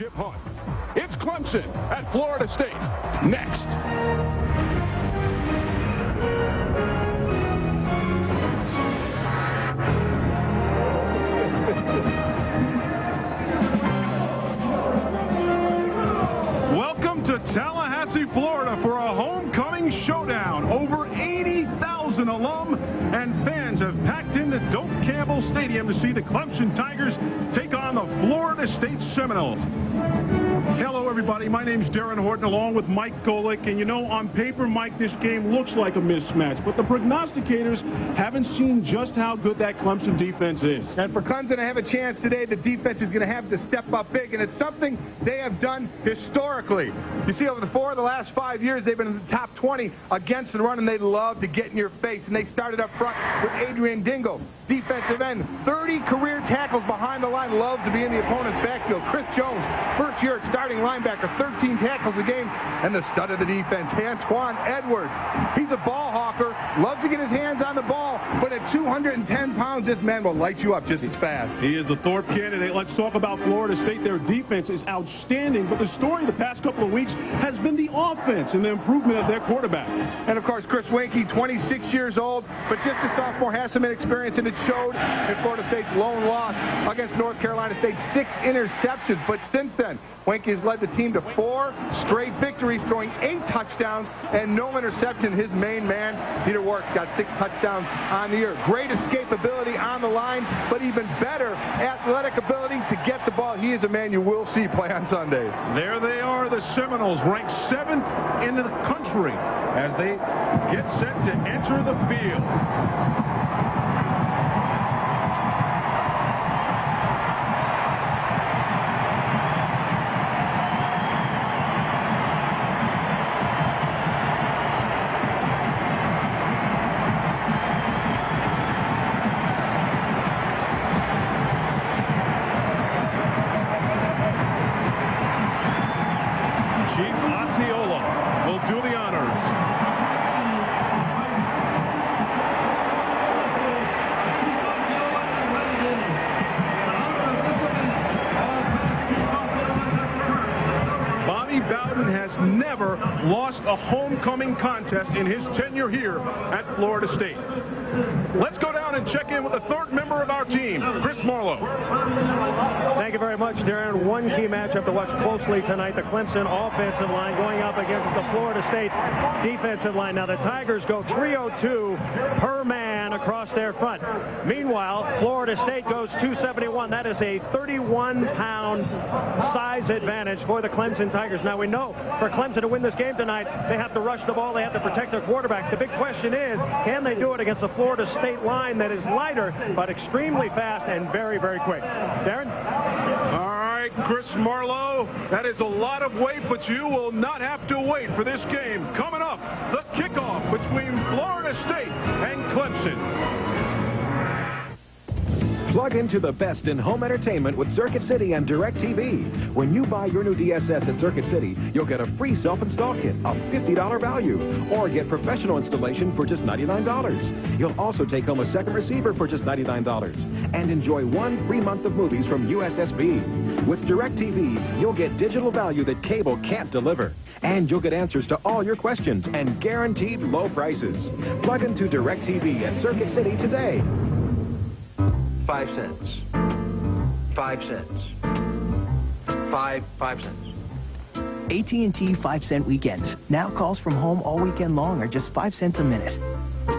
championship hunt. It's Clemson at Florida State. Next. Welcome to Tallahassee, Florida for a homecoming showdown. Over 80,000 alum and fans have packed into Doak Campbell Stadium to see the Clemson Tigers take on the Florida State Seminoles. Hello, everybody. My name's Darren Horton, along with Mike Golick. And, you know, on paper, Mike, this game looks like a mismatch. But the prognosticators haven't seen just how good that Clemson defense is. And for Clemson to have a chance today, the defense is going to have to step up big. And it's something they have done historically. You see, over the last 5 years, they've been in the top 20 against the run, and they love to get in your face. And they started up front with Adrian Dingo, defensive end. 30 career tackles behind the line. Loves to be in the opponent's backfield. Chris Jones, first year at starting linebacker, 13 tackles a game. And the stud of the defense, Antoine Edwards. He's a ball hawker, loves to get his hands on the ball, but at 210 pounds, this man will light you up just as fast. He is the Thorpe candidate. Let's talk about Florida State. Their defense is outstanding, but the story the past couple of weeks has been the offense and the improvement of their quarterback. And, of course, Chris Weinke, 26 years old, but just a sophomore, has some inexperience, and it showed in Florida State's lone loss against North Carolina State. 6 interceptions, but since then, Weinke has led the team to 4 straight victories, throwing 8 touchdowns and no interception. His main man, Peter Warrick, got 6 touchdowns on the year. Great escapability on the line, but even better athletic ability to get the ball. He is a man you will see play on Sundays. There they are, the Seminoles, ranked 7th in the country as they get set to enter the field. Never lost a homecoming contest in his tenure here at Florida State. Let's go down and check in with the third member of our team, Chris Marlowe. Thank you very much, Darren. One key matchup to watch closely tonight, the Clemson offensive line going up against the Florida State defensive line. Now, the Tigers go 302 per man across their front. Meanwhile, Florida State goes 271. That is a 31-pound size advantage for the Clemson Tigers. Now, we know for Clemson to win this game tonight, they have to rush the ball. They have to protect their quarterback. The big question is, can they do it against the Florida State line that is lighter, but extremely fast and very, very quick? Darren? All right, Chris Marlowe, that is a lot of weight, but you will not have to wait for this game. Coming up, the kickoff between Florida State and Clemson. Plug into the best in home entertainment with Circuit City and DirecTV. When you buy your new DSS at Circuit City, you'll get a free self-install kit, a $50 value, or get professional installation for just $99. You'll also take home a second receiver for just $99 and enjoy 1 free month of movies from USSB. With DirecTV, you'll get digital value that cable can't deliver. And you'll get answers to all your questions and guaranteed low prices. Plug into DirecTV at Circuit City today. 5 cents. 5 cents. 5 cents. AT&T 5-cent weekends. Now calls from home all weekend long are just 5 cents a minute.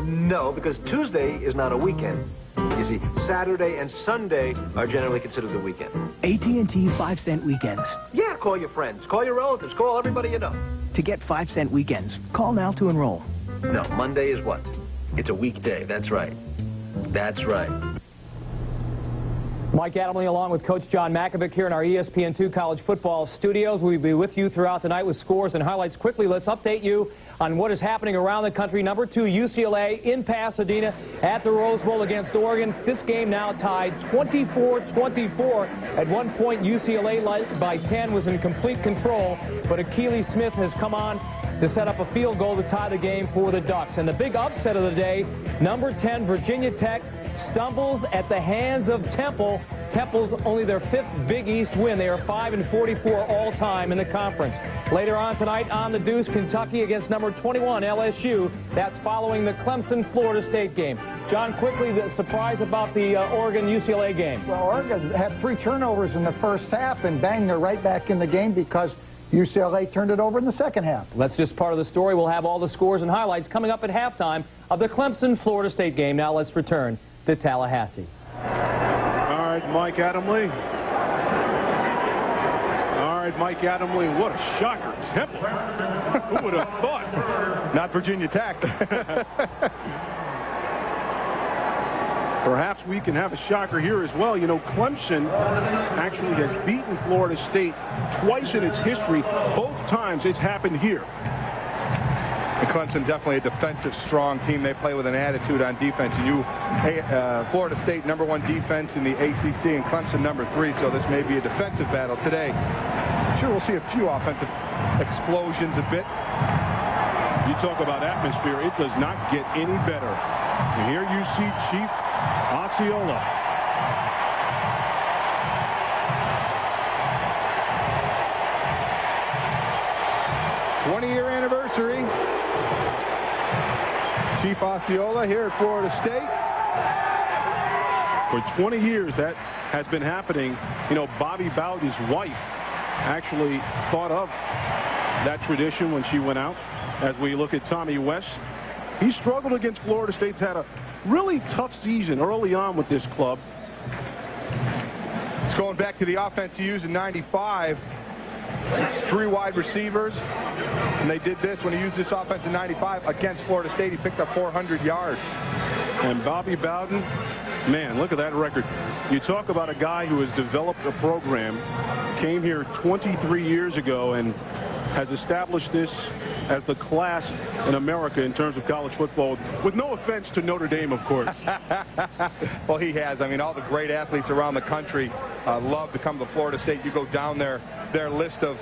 No, because Tuesday is not a weekend. You see, Saturday and Sunday are generally considered the weekend. AT&T 5-cent weekends. Yeah, call your friends, call your relatives, call everybody you know. To get 5-cent weekends, call now to enroll. No, Monday is what? It's a weekday, that's right. That's right. Mike Adamle along with Coach John Makovic here in our ESPN2 college football studios. We'll be with you throughout the night with scores and highlights. Quickly, let's update you on what is happening around the country. Number 2, UCLA in Pasadena at the Rose Bowl against Oregon. This game now tied 24-24. At one point, UCLA led by 10, was in complete control, but Akili Smith has come on to set up a field goal to tie the game for the Ducks. And the big upset of the day, number 10, Virginia Tech, stumbles at the hands of Temple Temple's only their 5th Big East win. They are 5-44 all-time in the conference. Later on tonight, on the Deuce, Kentucky against number 21 LSU. That's following the Clemson-Florida State game. John, quickly, the surprise about the Oregon-UCLA game. Well, Oregon had 3 turnovers in the first half, and bang, they're right back in the game because UCLA turned it over in the second half. That's just part of the story. We'll have all the scores and highlights coming up at halftime of the Clemson-Florida State game. Now let's return to Tallahassee. All right, Mike Adamle. All right, Mike Adamle. What a shocker. Temple. Who would have thought? Not Virginia Tech. Perhaps we can have a shocker here as well. You know, Clemson actually has beaten Florida State twice in its history. Both times it's happened here. And Clemson definitely a defensive strong team. They play with an attitude on defense. And Florida State #1 defense in the ACC and Clemson #3. So this may be a defensive battle today. I'm sure we'll see a few offensive explosions a bit. You talk about atmosphere. It does not get any better. And here you see Chief Osceola. '20-year anniversary. Chief Osceola here at Florida State. For 20 years that has been happening. You know, Bobby Bowden's wife actually thought of that tradition when she went out. As we look at Tommy West, he struggled against Florida State's had a really tough season early on with this club. It's going back to the offense he used in '95. 3 wide receivers. And they did this when he used this offense in '95 against Florida State. He picked up 400 yards. And Bobby Bowden, man, look at that record. You talk about a guy who has developed a program, came here 23 years ago and has established this as the class in America in terms of college football, with no offense to Notre Dame, of course. Well, he has. I mean, all the great athletes around the country love to come to Florida State. You go down their list of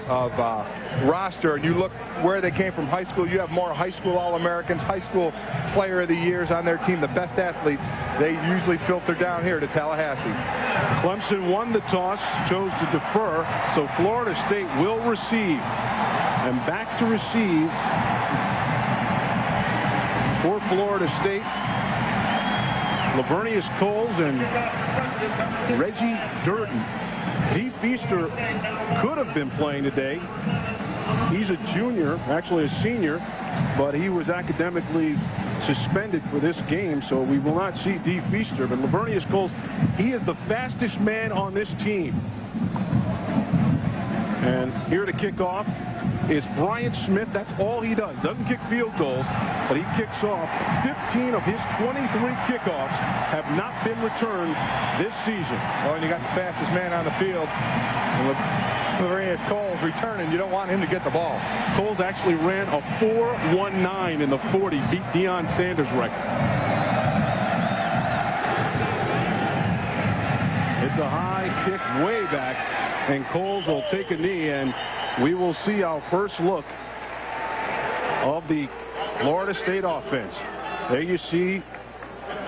roster, and you look where they came from high school. You have more high school All-Americans, high school player of the years on their team. The best athletes, they usually filter down here to Tallahassee. Clemson won the toss, chose to defer, so Florida State will receive. And back to receive for Florida State, Laveranues Coles and Reggie Durden. Dee Feaster could have been playing today. He's a junior, actually a senior, but he was academically suspended for this game, so we will not see Dee Feaster. But Laveranues Coles, he is the fastest man on this team. And here to kick off is Bryant Smith. That's all he does. Doesn't kick field goals, but he kicks off. 15 of his 23 kickoffs have not been returned this season. Oh, and you got the fastest man on the field. Laveranues Coles returning. You don't want him to get the ball. Coles actually ran a 4.19 in the 40, beat Deion Sanders' record. It's a high kick way back, and Coles will take a knee, and we will see our first look of the Florida State offense. There you see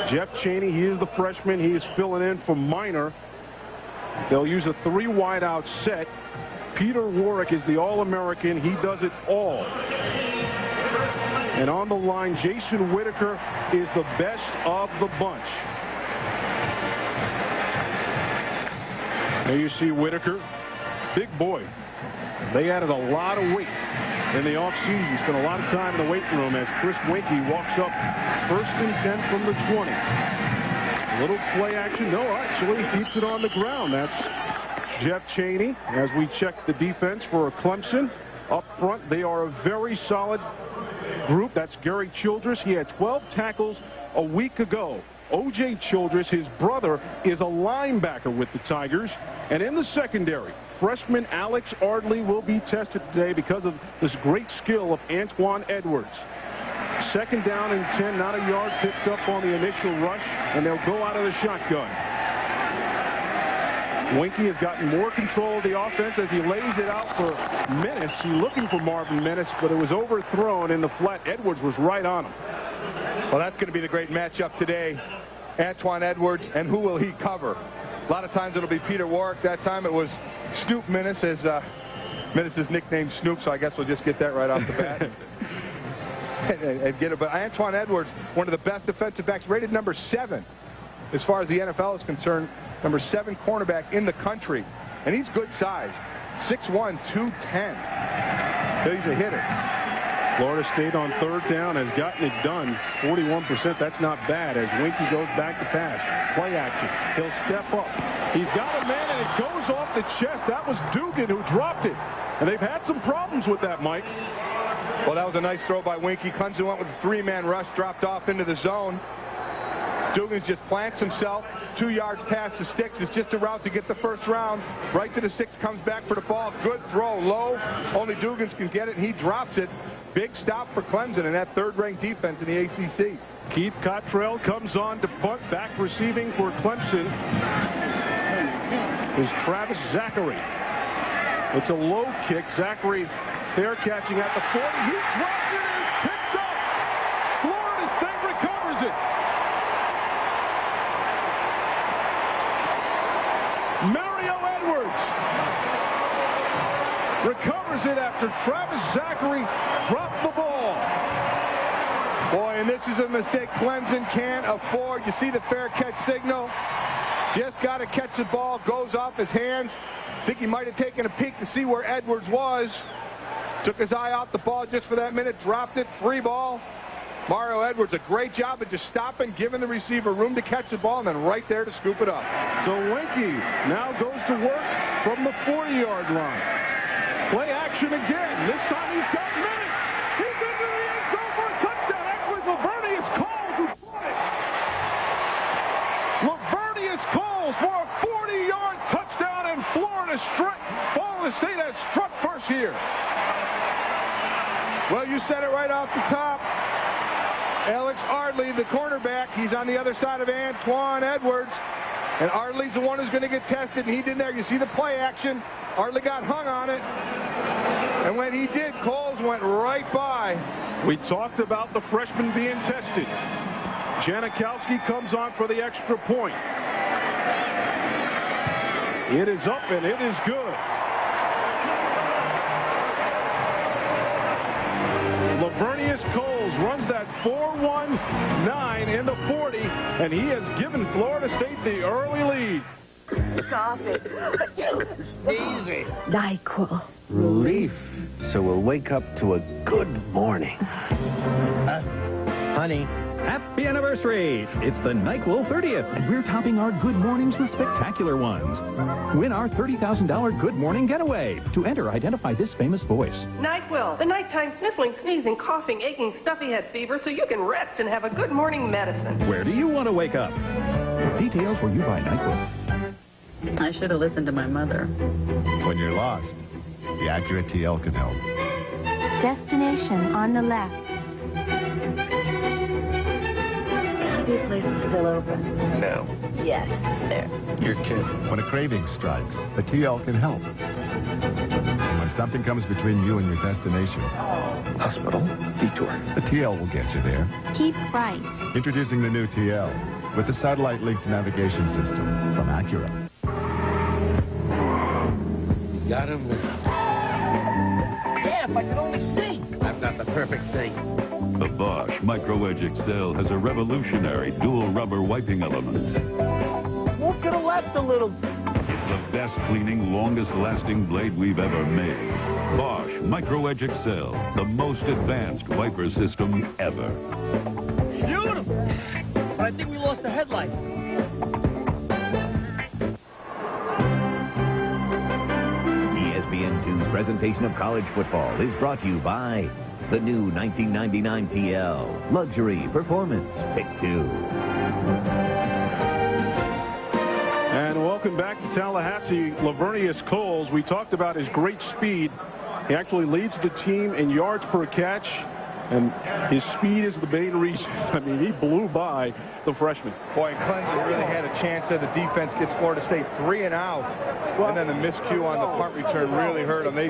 Jeff Chaney. He is the freshman. He is filling in for Minor. They'll use a 3 wideout set. Peter Warrick is the All-American. He does it all. And on the line, Jason Whitaker is the best of the bunch. There you see Whitaker. Big boy. They added a lot of weight in the offseason. Spent a lot of time in the weight room as Chris Weinke walks up 1st and 10 from the 20. Little play action. No, actually keeps it on the ground. That's Jeff Chaney. As we check the defense for Clemson up front, they are a very solid group. That's Gary Childress. He had 12 tackles a week ago. O.J. Childress, his brother, is a linebacker with the Tigers. And in the secondary, freshman Alex Ardley will be tested today because of this great skill of Antoine Edwards. 2nd down and 10, not a yard picked up on the initial rush, and they'll go out of the shotgun. Weinke has gotten more control of the offense as he lays it out for Menace. He's looking for Marvin Menace, but it was overthrown in the flat. Edwards was right on him. Well, that's going to be the great matchup today. Antoine Edwards, and who will he cover? A lot of times it'll be Peter Warrick. That time it was Snoop Minnis, as Minnis is nicknamed Snoop, so I guess we'll just get that right off the bat. and get it. But Antoine Edwards, one of the best defensive backs, rated number 7 as far as the NFL is concerned. Number 7 cornerback in the country. And he's good size. 6'1", 210. He's a hitter. Florida State on third down has gotten it done. 41%. That's not bad as Weinke goes back to pass. Play action. He'll step up. He's got a man, and it goes off the chest. That was Dugan who dropped it. And they've had some problems with that, Mike. Well, that was a nice throw by Weinke. Clemson went with a 3-man rush, dropped off into the zone. Dugans just plants himself 2 yards past the sticks. It's just a route to get the first round. Right to the 6, comes back for the ball. Good throw, low. Only Dugans can get it, and he drops it. Big stop for Clemson in that third-ranked defense in the ACC. Keith Cottrell comes on to punt. Back receiving for Clemson is Travis Zachery. It's a low kick. Zachery fair catching at the 40. He drops it and it's picked up. Florida State recovers it. Mario Edwards recovers it after Travis Zachery dropped the ball. Boy, and this is a mistake Clemson can't afford. You see the fair catch signal. Just got to catch the ball. Goes off his hands. I think he might have taken a peek to see where Edwards was. Took his eye off the ball just for that minute. Dropped it. Free ball. Mario Edwards, a great job of just stopping, giving the receiver room to catch the ball, and then right there to scoop it up. So Weinke now goes to work from the 40-yard line. Play action again. This time he's got minutes. He's into the end zone for a touchdown. Actually, Laveranues Coles who caught it. Laveranues Coles for a 40-yard touchdown, and Florida State has struck first here. Well, you said it right off the top. Alex Ardley, the cornerback, he's on the other side of Antoine Edwards. And Ardley's the one who's going to get tested, and he didn't there. You see the play action. Ardley got hung on it. And when he did, Coles went right by. We talked about the freshman being tested. Janikowski comes on for the extra point. It is up, and it is good. Laveranues Coles runs that 4-1-9 in the 40, and he has given Florida State the early lead. Stop it. Easy. NyQuil. Relief. So we'll wake up to a good morning. Honey, happy anniversary. It's the NyQuil 30th, and we're topping our good mornings with spectacular ones. Win our $30,000 Good Morning Getaway. To enter, identify this famous voice. NyQuil, the nighttime sniffling, sneezing, coughing, aching, stuffy head fever, so you can rest and have a good morning medicine. Where do you want to wake up? Details where you buy NyQuil. I should have listened to my mother. When you're lost, the accurate TL can help. Destination on the left. Be a place that's still open. No. Yes, there. You're kidding. When a craving strikes, the TL can help. When something comes between you and your destination, Hospital, detour. the TL will get you there. Keep right. Introducing the new TL with the satellite-linked navigation system from Acura. Got him. Yeah, if I could only see. I've got the perfect thing. The Bosch Micro Edge XL has a revolutionary dual rubber wiping element. Move to the left a little. It's the best cleaning, longest lasting blade we've ever made. Bosch Micro Edge XL, the most advanced wiper system ever. Beautiful. I think we lost the headlight. ESPN2's presentation of college football is brought to you by the new 1999 TL. Luxury Performance Pick 2. And welcome back to Tallahassee. Laveranues Coles, we talked about his great speed. He actually leads the team in yards per catch, and his speed is the main reason. I mean, he blew by the freshman. Boy, and Clemson really had a chance there. The defense gets Florida State 3 and out. And then the miscue on the punt return really hurt them. They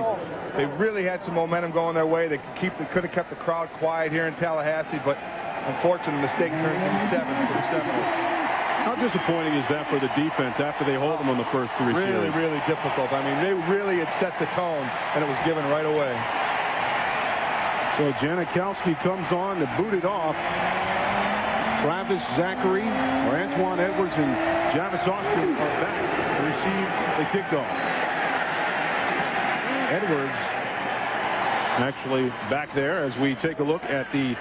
really had some momentum going their way. They could have kept the crowd quiet here in Tallahassee, but unfortunately, the mistake turns into 7 for the Seminoles. How disappointing is that for the defense after they hold them on the first 3 series? Really, really difficult. I mean, they really had set the tone, and it was given right away. So Janikowski comes on to boot it off. Travis, Zachery, or Antoine Edwards, and Jarvis Austin are back to receive the kickoff. Edwards actually back there as we take a look at the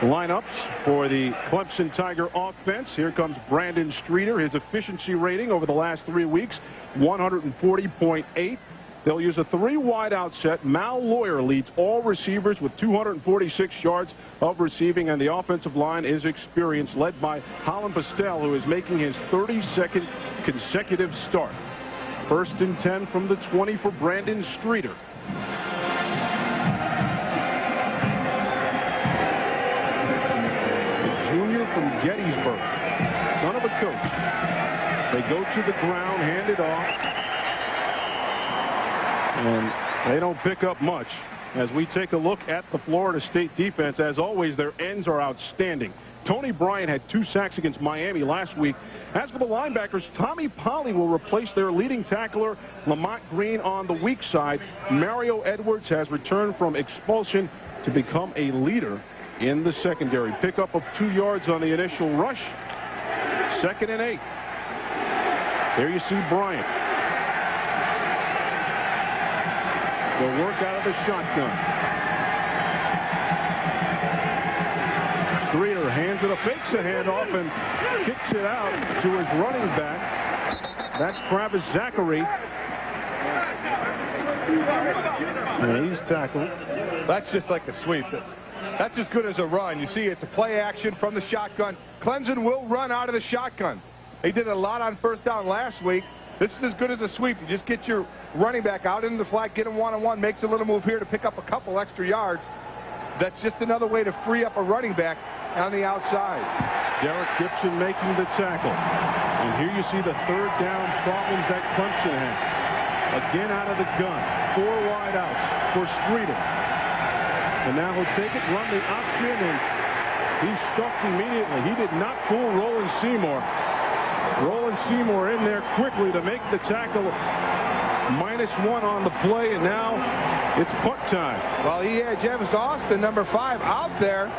lineups for the Clemson Tiger offense. Here comes Brandon Streeter. His efficiency rating over the last 3 weeks, 140.8. They'll use a 3 wide out set. Mal Lawyer leads all receivers with 246 yards of receiving, and the offensive line is experienced, led by Holland Pastel, who is making his 32nd consecutive start. 1st and 10 from the 20 for Brandon Streeter. From Gettysburg, son of a coach. They go to the ground, hand it off, and they don't pick up much. As we take a look at the Florida State defense, as always, their ends are outstanding. Tony Bryant had 2 sacks against Miami last week. As for the linebackers, Tommy Polley will replace their leading tackler, Lamont Green, on the weak side. Mario Edwards has returned from expulsion to become a leader in the secondary. Pickup of 2 yards on the initial rush. 2nd and 8. There you see Bryant. They'll work out of the shotgun. Streeter hands it, fakes a handoff and kicks it out to his running back. That's Travis Zachery. And he's tackled. That's just like a sweep. That's as good as a run. You see, it's a play action from the shotgun. Clemson will run out of the shotgun. They did a lot on 1st down last week. This is as good as a sweep. You just get your running back out into the flat, get him one-on-one, makes a little move here to pick up a couple extra yards. That's just another way to free up a running back on the outside. Derek Gibson making the tackle. And here you see the 3rd down problems that Clemson had. Again out of the gun. 4 wide outs for Streeter. And now he'll take it, run the option, and he's stuffed immediately. He did not fool Roland Seymour. Roland Seymour in there quickly to make the tackle. -1 on the play, and now it's punt time. Well, he had Jarvis Austin, number 5, out there.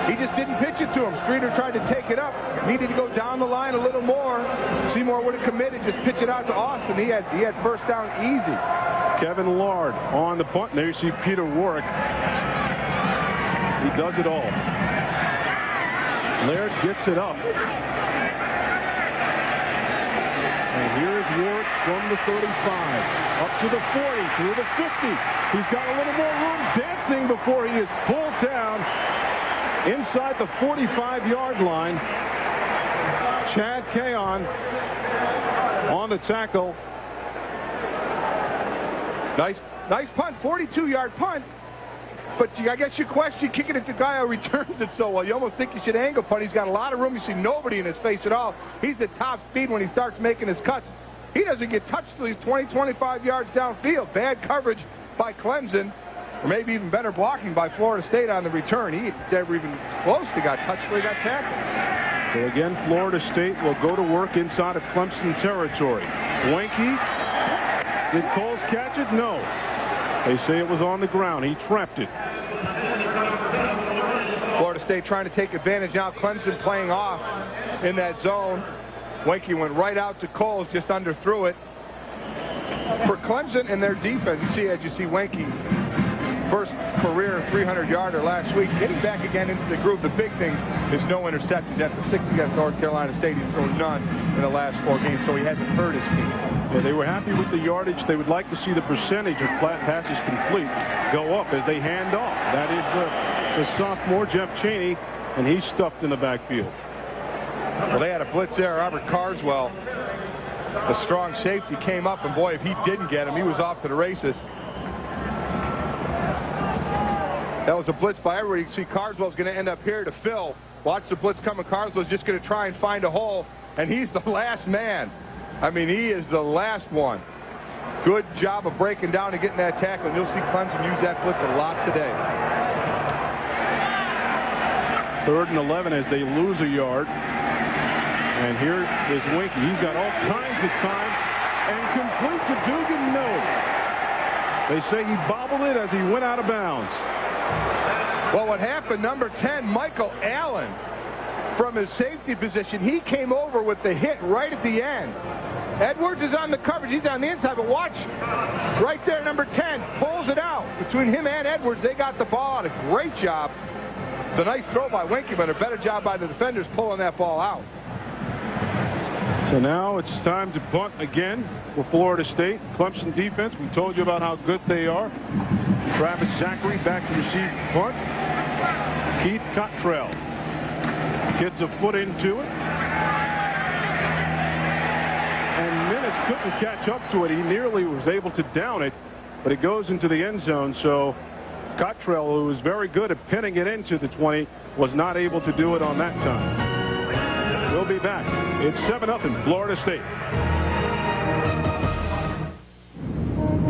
He just didn't pitch it to him. Streeter tried to take it up. Needed to go down the line a little more. Seymour would have committed, just pitch it out to Austin. He had 1st down easy. Kevin Lard on the punt. There you see Peter Warrick. He does it all. Laird gets it up. And here is Warrick from the 35. Up to the 40, through the 50. He's got a little more room dancing before he is pulled down inside the 45-yard line. Chad Kaon on the tackle. Nice punt, 42-yard punt. But I guess you question kicking it to the guy who returns it so well. You almost think you should angle punt. He's got a lot of room. You see nobody in his face at all. He's at top speed when he starts making his cuts. He doesn't get touched till he's 20, 25 yards downfield. Bad coverage by Clemson, or maybe even better blocking by Florida State on the return. He never even close to got touched till he got tackled. So again, Florida State will go to work inside of Clemson territory. Weinke, did Coles catch it? No. They say it was on the ground. He trapped it. Florida State trying to take advantage now. Clemson playing off in that zone. Weinke went right out to Coles, just underthrew it. For Clemson and their defense, as you see Weinke, first career 300-yarder last week, getting back again into the groove. The big thing is no interceptions. After 6 against North Carolina State, he's thrown none in the last 4 games, so he hasn't hurt his team. Yeah, they were happy with the yardage. They would like to see the percentage of flat passes complete go up as they hand off. That is the sophomore, Jeff Chaney, and he's stuffed in the backfield. Well, they had a blitz there. Robert Carswell, a strong safety, came up, and boy, if he didn't get him, he was off to the races. That was a blitz by everybody. You can see Carswell's going to end up here to Phil. Watch the blitz coming. Carswell's just going to try and find a hole, and he's the last man. I mean, he is the last one. Good job of breaking down and getting that tackle. And you'll see Clemson use that blitz a lot today. 3rd and 11 as they lose a yard. And here is Weinke. He's got all kinds of time and complete to Dugan. No. They say he bobbled it as he went out of bounds. Well, what happened, number 10, Michael Allen, from his safety position, he came over with the hit right at the end. Edwards is on the coverage. He's on the inside, but watch. Right there, number 10 pulls it out. Between him and Edwards, they got the ball out. A great job. It's a nice throw by Weinke, but a better job by the defenders pulling that ball out. So now it's time to punt again for Florida State. Clemson defense, we told you about how good they are. Travis Zachery back to receive punt. Keith Cottrell gets a foot into it. And Minnis couldn't catch up to it. He nearly was able to down it, but it goes into the end zone. So Cottrell, who was very good at pinning it into the 20, was not able to do it on that time. We'll be back. It's 7-0 Florida State.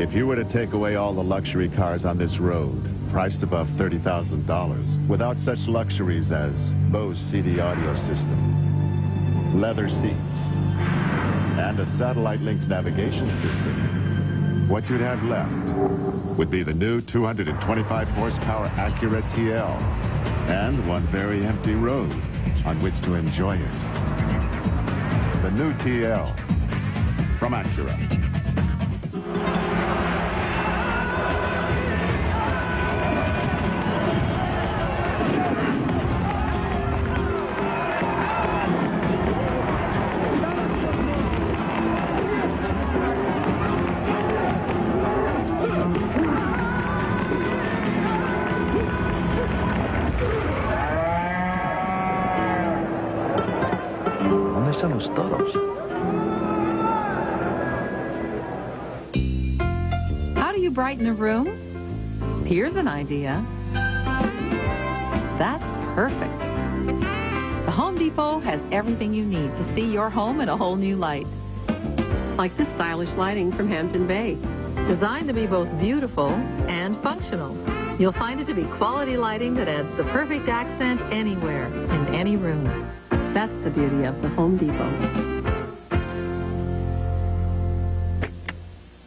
If you were to take away all the luxury cars on this road, priced above $30,000, without such luxuries as Bose CD audio system, leather seats, and a satellite-linked navigation system, what you'd have left would be the new 225-horsepower Acura TL and one very empty road on which to enjoy it. The new TL from Acura. How do you brighten a room? Here's an idea. That's perfect. The Home Depot has everything you need to see your home in a whole new light. Like this stylish lighting from Hampton Bay. Designed to be both beautiful and functional. You'll find it to be quality lighting that adds the perfect accent anywhere, in any room. That's the beauty of the Home Depot.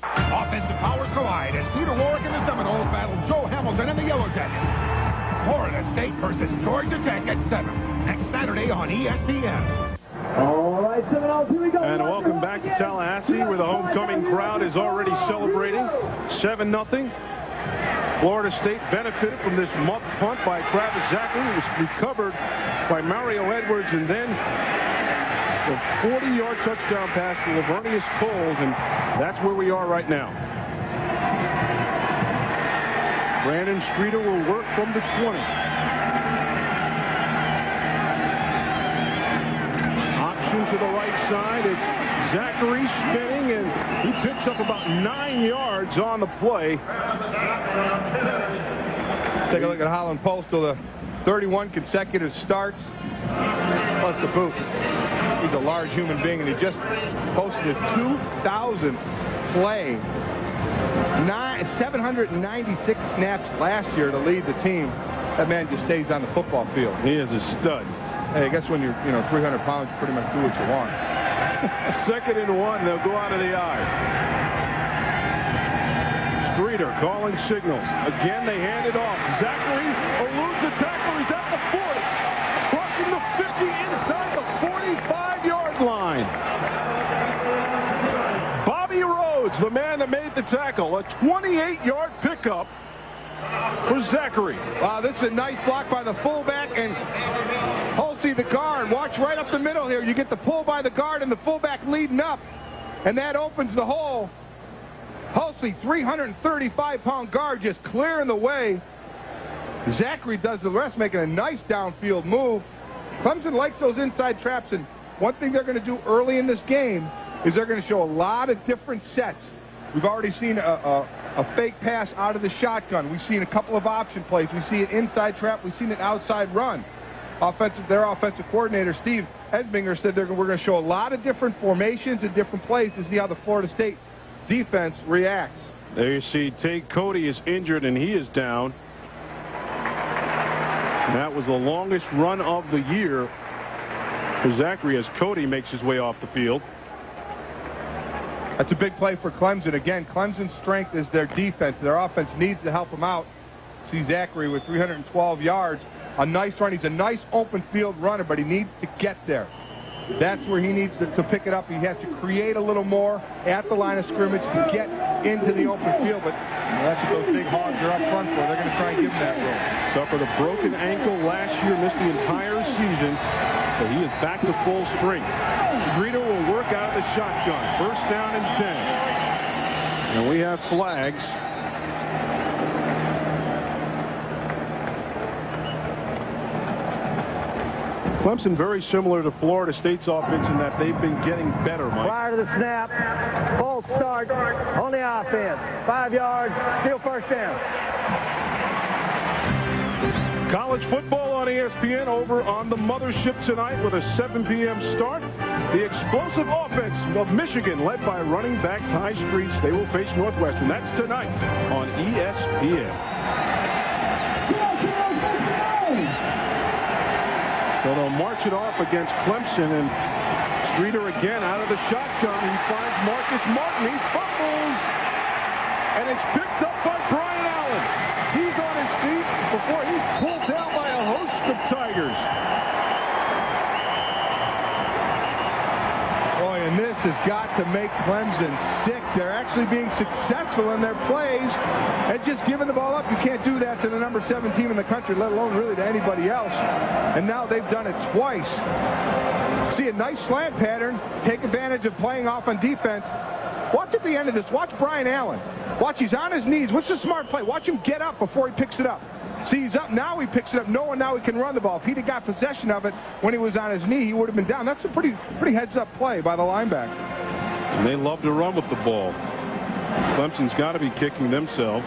Offensive powers collide as Peter Warrick and the Seminoles battle Joe Hamilton and the Yellow Jackets. Florida State versus Georgia Tech at 7. Next Saturday on ESPN. All right, Seminoles, here we go. And welcome back to Tallahassee, where the homecoming crowd is already celebrating. 7-0. Florida State benefited from this muff punt by Travis Zachery. It was recovered by Mario Edwards, and then the 40-yard touchdown pass to Laveranues Coles, and that's where we are right now. Brandon Streeter will work from the 20. Option to the right side. It's Zachery spinning, and he picks up about 9 yards on the play. Take a look at Holland Postal, the 31 consecutive starts, plus the boot. He's a large human being, and he just posted a 2,000 play. 796 snaps last year to lead the team. That man just stays on the football field. He is a stud. Hey, I guess when you're 300 pounds, you pretty much do what you want. 2nd and 1, they'll go out of the eye. Streeter calling signals. Again, they hand it off. Zachery eludes the tackle. He's at the 40. Crossing the 50 inside the 45-yard line. Bobby Rhodes, the man that made the tackle. A 28-yard pickup for Zachery. Wow, this is a nice block by the fullback, and Hulsey, the guard. Watch right up the middle here. You get the pull by the guard and the fullback leading up, and that opens the hole. Hulsey, 335-pound guard, just clearing the way. Zachery does the rest, making a nice downfield move. Clemson likes those inside traps, and one thing they're going to do early in this game is they're going to show a lot of different sets. We've already seen a fake pass out of the shotgun. We've seen a couple of option plays. We see an inside trap. We've seen an outside run. Their offensive coordinator, Steve Esbinger, said we're going to show a lot of different formations and different plays to see how the Florida State defense reacts. There you see Tate Cody is injured, and he is down. And that was the longest run of the year for Zachery as Cody makes his way off the field. That's a big play for Clemson. Again, Clemson's strength is their defense. Their offense needs to help them out. See Zachery with 312 yards. A nice run. He's a nice open field runner, but he needs to get there. That's where he needs to pick it up. He has to create a little more at the line of scrimmage to get into the open field. But that's what those big hogs are up front for. They're going to try and give him that room. Suffered a broken ankle last year, missed the entire season, but he is back to full strength. Greedo will work out of the shotgun. First down and 10. And we have flags. Clemson very similar to Florida State's offense in that they've been getting better, Mike. Prior to the snap, false start on the offense. 5 yards, still first down. College football on ESPN over on the mothership tonight with a 7 p.m. start. The explosive offense of Michigan, led by running back Ty Streets. They will face Northwestern. That's tonight on ESPN. So they'll march it off against Clemson, and Streeter again out of the shotgun. He finds Marcus Martin. He fumbles, and it's picked up by Brian Allen. He's on his feet before he's pulled down by a host of Tigers. Boy, and this has got to make Clemson sick. They're actually being successful in their plays and just giving the ball up. You can't do that to the number 7 team in the country, let alone really to anybody else. And now they've done it twice. See a nice slant pattern. Take advantage of playing off on defense. Watch at the end of this. Watch Brian Allen. Watch, he's on his knees. What's the smart play? Watch him get up before he picks it up. See, he's up now. He picks it up. Knowing now he can run the ball. If he'd have got possession of it when he was on his knee, he would have been down. That's a pretty heads-up play by the linebacker. And they love to run with the ball. Clemson's got to be kicking themselves.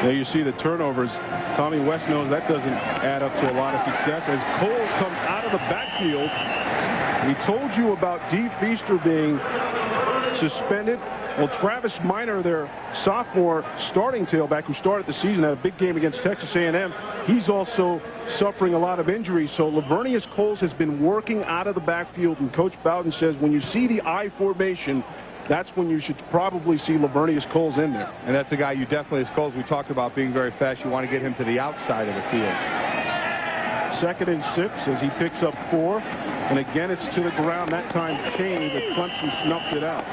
There you see the turnovers. Tommy West knows that doesn't add up to a lot of success as Cole comes out of the backfield. We told you about Dee Feaster being suspended. Well, Travis Minor, their sophomore starting tailback who started the season, had a big game against Texas A&M. He's also suffering a lot of injuries. So Laveranues Coles has been working out of the backfield, and Coach Bowden says when you see the I formation, that's when you should probably see Laveranues Coles in there. And that's a guy you definitely, as Coles, we talked about being very fast. You want to get him to the outside of the field. 2nd and 6 as he picks up 4. And again, it's to the ground. That time Cheney, but Clemson snuffed it out.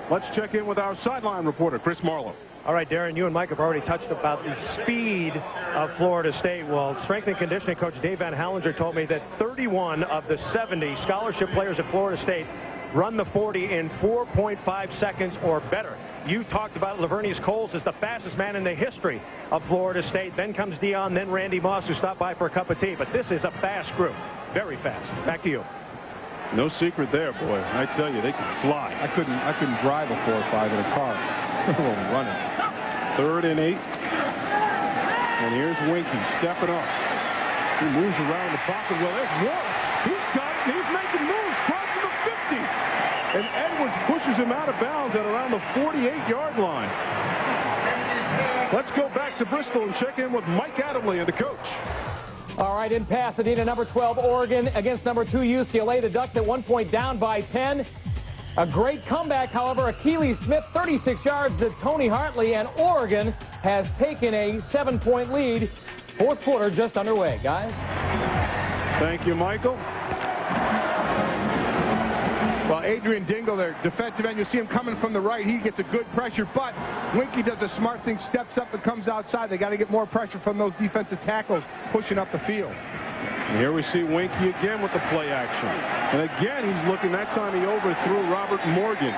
Let's check in with our sideline reporter, Chris Marlowe. All right, Darren, you and Mike have already touched about the speed of Florida State. Well, strength and conditioning coach Dave Van Hallinger told me that 31 of the 70 scholarship players at Florida State run the 40 in 4.5 seconds or better. You talked about Laveranues Coles as the fastest man in the history of Florida State. Then comes Dion, then Randy Moss, who stopped by for a cup of tea. But this is a fast group. Very fast. Back to you. No secret there, boy. I tell you, they can fly. I couldn't drive a 4 or 5 in a car. Running. 3rd and 8. And here's Weinke stepping up. He moves around the pocket. Well, there's Warrick. He's got it. He's making moves. Crossing the 50. And Edwards pushes him out of bounds at around the 48-yard line. Let's go back to Bristol and check in with Mike Adamle and the coach. All right, in Pasadena, number 12, Oregon against number 2, UCLA. The Ducks at one point down by 10. A great comeback, however. Achilles Smith, 36 yards to Tony Hartley, and Oregon has taken a 7-point lead. 4th quarter just underway, guys. Thank you, Michael. Well, Adrian Dingle, their defensive end, you see him coming from the right. He gets a good pressure, but Weinke does a smart thing, steps up and comes outside. They got to get more pressure from those defensive tackles pushing up the field. And here we see Weinke again with the play action. And again, he's looking. That time he overthrew Robert Morgan.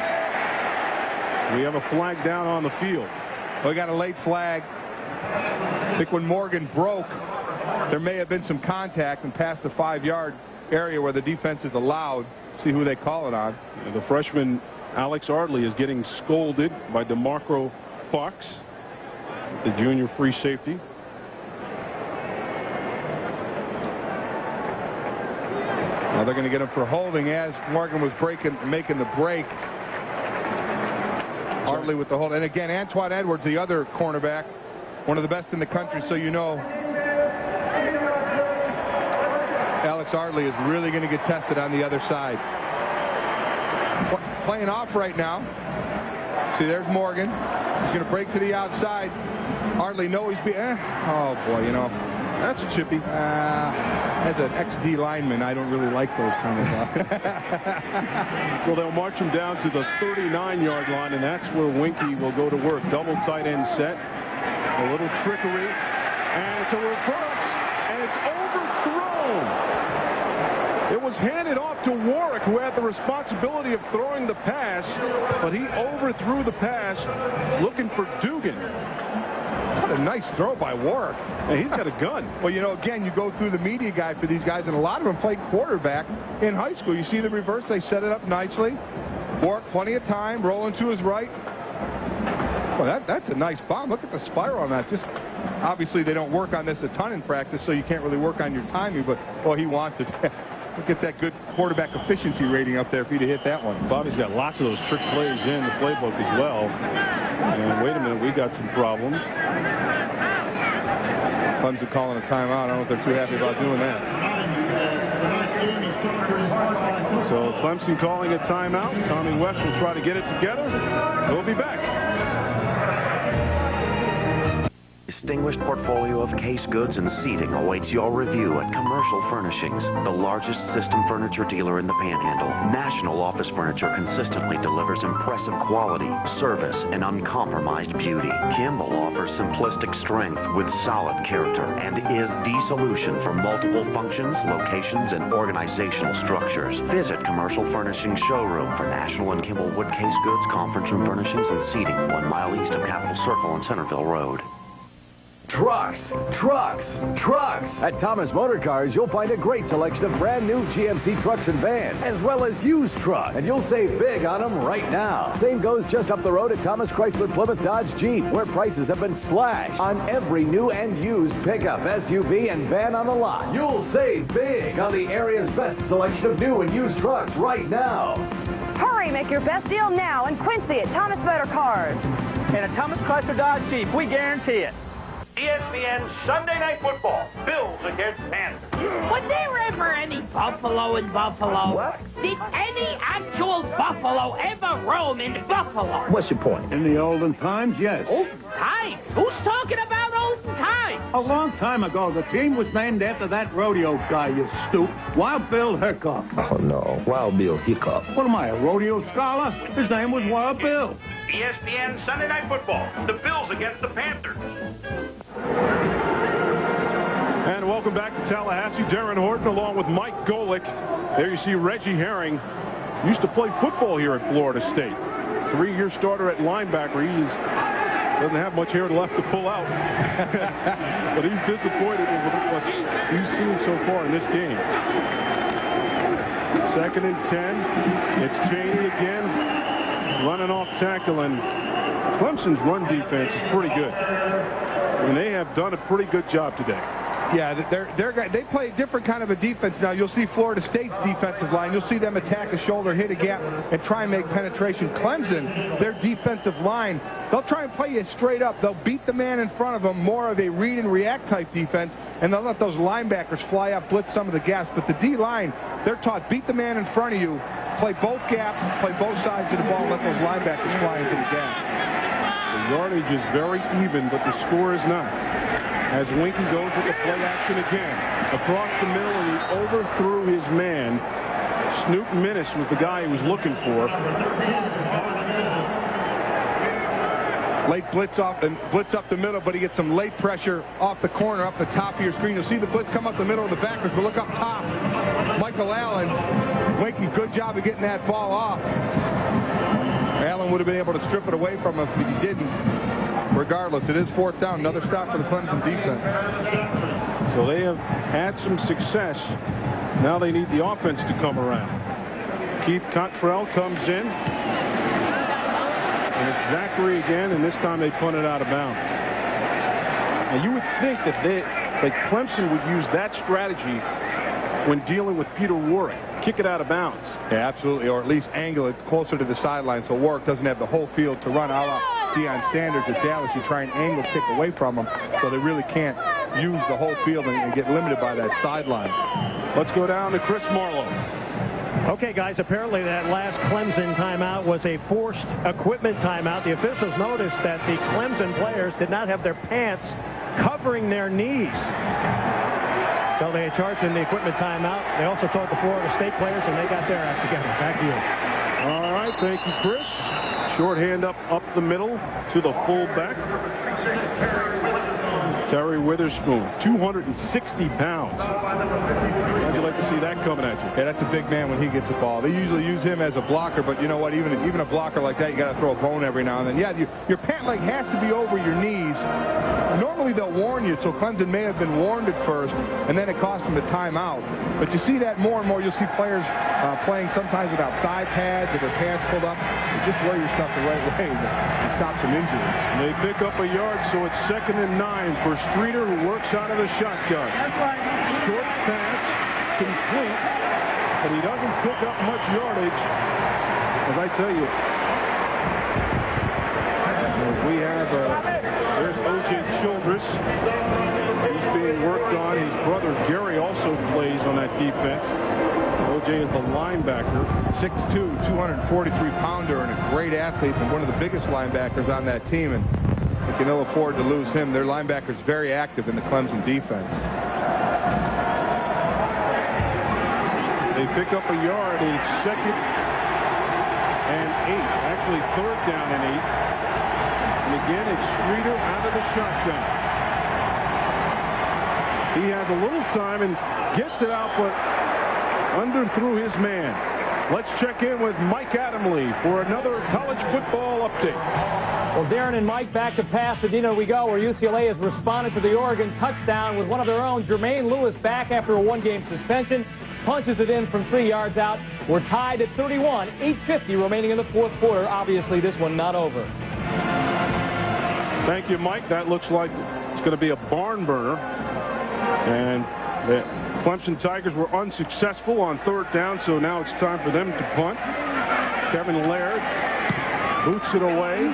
We have a flag down on the field. Well, we got a late flag. I think when Morgan broke, there may have been some contact and past the 5-yard area where the defense is allowed. See who they call it on. The freshman Alex Ardley is getting scolded by DeMarco Fox, the junior free safety. Now they're going to get him for holding as Morgan was making the break. Ardley with the hold. And again, Antoine Edwards, the other cornerback, one of the best in the country, so you know. Alex Alex Ardley is really going to get tested on the other side. Playing off right now. See, there's Morgan. He's going to break to the outside. Ardley knows he's oh, boy, you know. That's chippy. As an ex-D lineman, I don't really like those kind of Well, they'll march him down to the 39-yard line, and that's where Weinke will go to work. Double tight end set. A little trickery. And it's a reverse. And it's overthrown. It was handed off to Warrick, who had the responsibility of throwing the pass, but he overthrew the pass looking for Dugan. What a nice throw by Warrick. And he's got a gun. Well, you know, again, you go through the media guide for these guys, and a lot of them played quarterback in high school. You see the reverse. They set it up nicely. Warrick, plenty of time, rolling to his right. Well, that's a nice bomb. Look at the spiral on that. Just obviously, they don't work on this a ton in practice, so you can't really work on your timing, but, oh, he wants it. Look at that good quarterback efficiency rating up there if he'd have hit that one. Bobby's got lots of those trick plays in the playbook as well. And wait a minute, we got some problems. Clemson calling a timeout. I don't know if they're too happy about doing that. So Clemson calling a timeout. Tommy West will try to get it together. We'll be back. Distinguished portfolio of case goods and seating awaits your review at Commercial Furnishings, the largest system furniture dealer in the Panhandle. National Office Furniture consistently delivers impressive quality, service, and uncompromised beauty. Kimball offers simplistic strength with solid character and is the solution for multiple functions, locations, and organizational structures. Visit Commercial Furnishings showroom for National and Kimball wood case goods, conference room furnishings, and seating 1 mile east of Capitol Circle on Centerville Road. Trucks, trucks, trucks. At Thomas Motor Cars, you'll find a great selection of brand new GMC trucks and vans, as well as used trucks. And you'll save big on them right now. Same goes just up the road at Thomas Chrysler Plymouth Dodge Jeep, where prices have been slashed on every new and used pickup, SUV, and van on the lot. You'll save big on the area's best selection of new and used trucks right now. Hurry, make your best deal now in Quincy at Thomas Motor Cars. And at Thomas Chrysler Dodge Jeep, we guarantee it. ESPN Sunday Night Football, Bills against Panthers. Was there ever any buffalo in Buffalo? What? Did any actual buffalo ever roam in Buffalo? What's your point? In the olden times, yes. Olden times? Who's talking about olden times? A long time ago, the team was named after that rodeo guy, you stoop. Wild Bill Hickok. Oh, no. Wild Bill Hickok. What am I, a rodeo scholar? His name was Wild Bill. ESPN Sunday Night Football, the Bills against the Panthers. And welcome back to Tallahassee. Darren Horton along with Mike Golick. There you see Reggie Herring. Used to play football here at Florida State. 3-year starter at linebacker. He doesn't have much hair left to pull out. But he's disappointed with what he's seen so far in this game. 2nd and 10. It's Chaney again. Running off tackle, and Clemson's run defense is pretty good. And they have done a pretty good job today. Yeah, they play a different kind of a defense now. You'll see Florida State's defensive line. You'll see them attack a shoulder, hit a gap, and try and make penetration. Clemson, their defensive line, they'll try and play you straight up. They'll beat the man in front of them, more of a read and react type defense, and they'll let those linebackers fly up, blitz some of the gaps. But the D-line, they're taught beat the man in front of you, play both gaps, play both sides of the ball, and let those linebackers fly into the gaps. The yardage is very even, but the score is not. As Weinke goes with the play action again. Across the middle, and he overthrew his man. Snoop Minnis was the guy he was looking for. Late blitz up the middle, but he gets some late pressure off the corner, up the top of your screen. You'll see the blitz come up the middle of the backers, but look up top. Michael Allen, Weinke, good job of getting that ball off. Allen would have been able to strip it away from him, but he didn't. Regardless, it is 4th down. Another stop for the Clemson defense. So they have had some success. Now they need the offense to come around. Keith Cottrell comes in. And it's Zachery again, and this time they punt it out of bounds. Now you would think that Clemson would use that strategy when dealing with Peter Warrick. Kick it out of bounds. Yeah, absolutely, or at least angle it closer to the sideline so Warrick doesn't have the whole field to run. A la Deion Sanders at Dallas, you try and angle kick away from them so they really can't use the whole field and get limited by that sideline. Let's go down to Chris Marlowe. Okay, guys, apparently that last Clemson timeout was a forced equipment timeout. The officials noticed that the Clemson players did not have their pants covering their knees. So they charged in the equipment timeout. They also told the Florida State players, and they got their act together. Back to you. All right, thank you, Chris. Shorthand up the middle to the fullback. Terry Witherspoon, 260 pounds. How'd you like to see that coming at you? Yeah, that's a big man when he gets the ball. They usually use him as a blocker, but you know what? Even a blocker like that, you got to throw a bone every now and then. Yeah, your pant leg has to be over your knees. Normally they'll warn you, so Clemson may have been warned at first, and then it cost them a timeout. But you see that more and more. You'll see players playing sometimes without thigh pads or their pants pulled up. You just wear your stuff the right way and stop some injuries. And they pick up a yard, so it's 2nd and 9 for Streeter, who works out of the shotgun. That's right. Short pass, complete, but he doesn't pick up much yardage. As I tell you, we have, there's O.J. Childress. He's being worked on. His brother Gary also plays on that defense. O.J. is the linebacker. 6'2", 243-pounder, and a great athlete, and one of the biggest linebackers on that team. And they can ill afford to lose him. Their linebacker's very active in the Clemson defense. They pick up a yard. It's 2nd and 8. Actually, 3rd down and 8. And again, it's Streeter out of the shotgun. He has a little time and gets it out, but underthrew his man. Let's check in with Mike Adamle for another college football update. Well, Darren and Mike, back to Pasadena we go, where UCLA has responded to the Oregon touchdown with one of their own. Jermaine Lewis back after a one-game suspension. Punches it in from 3 yards out. We're tied at 31, 8:50 remaining in the fourth quarter. Obviously, this one not over. Thank you, Mike. That looks like it's going to be a barn burner. And the Clemson Tigers were unsuccessful on 3rd down, so now it's time for them to punt. Kevin Laird boots it away.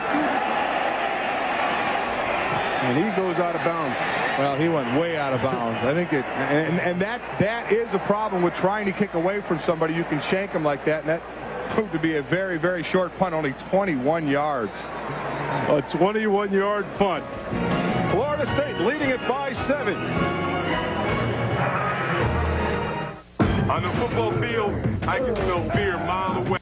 And he goes out of bounds. Well, he went way out of bounds. I think it, and that is a problem with trying to kick away from somebody. You can shank them like that, and that proved to be a very, very short punt, only 21 yards. A 21-yard punt. Florida State leading it by 7. On the football field, I can smell fear a mile away.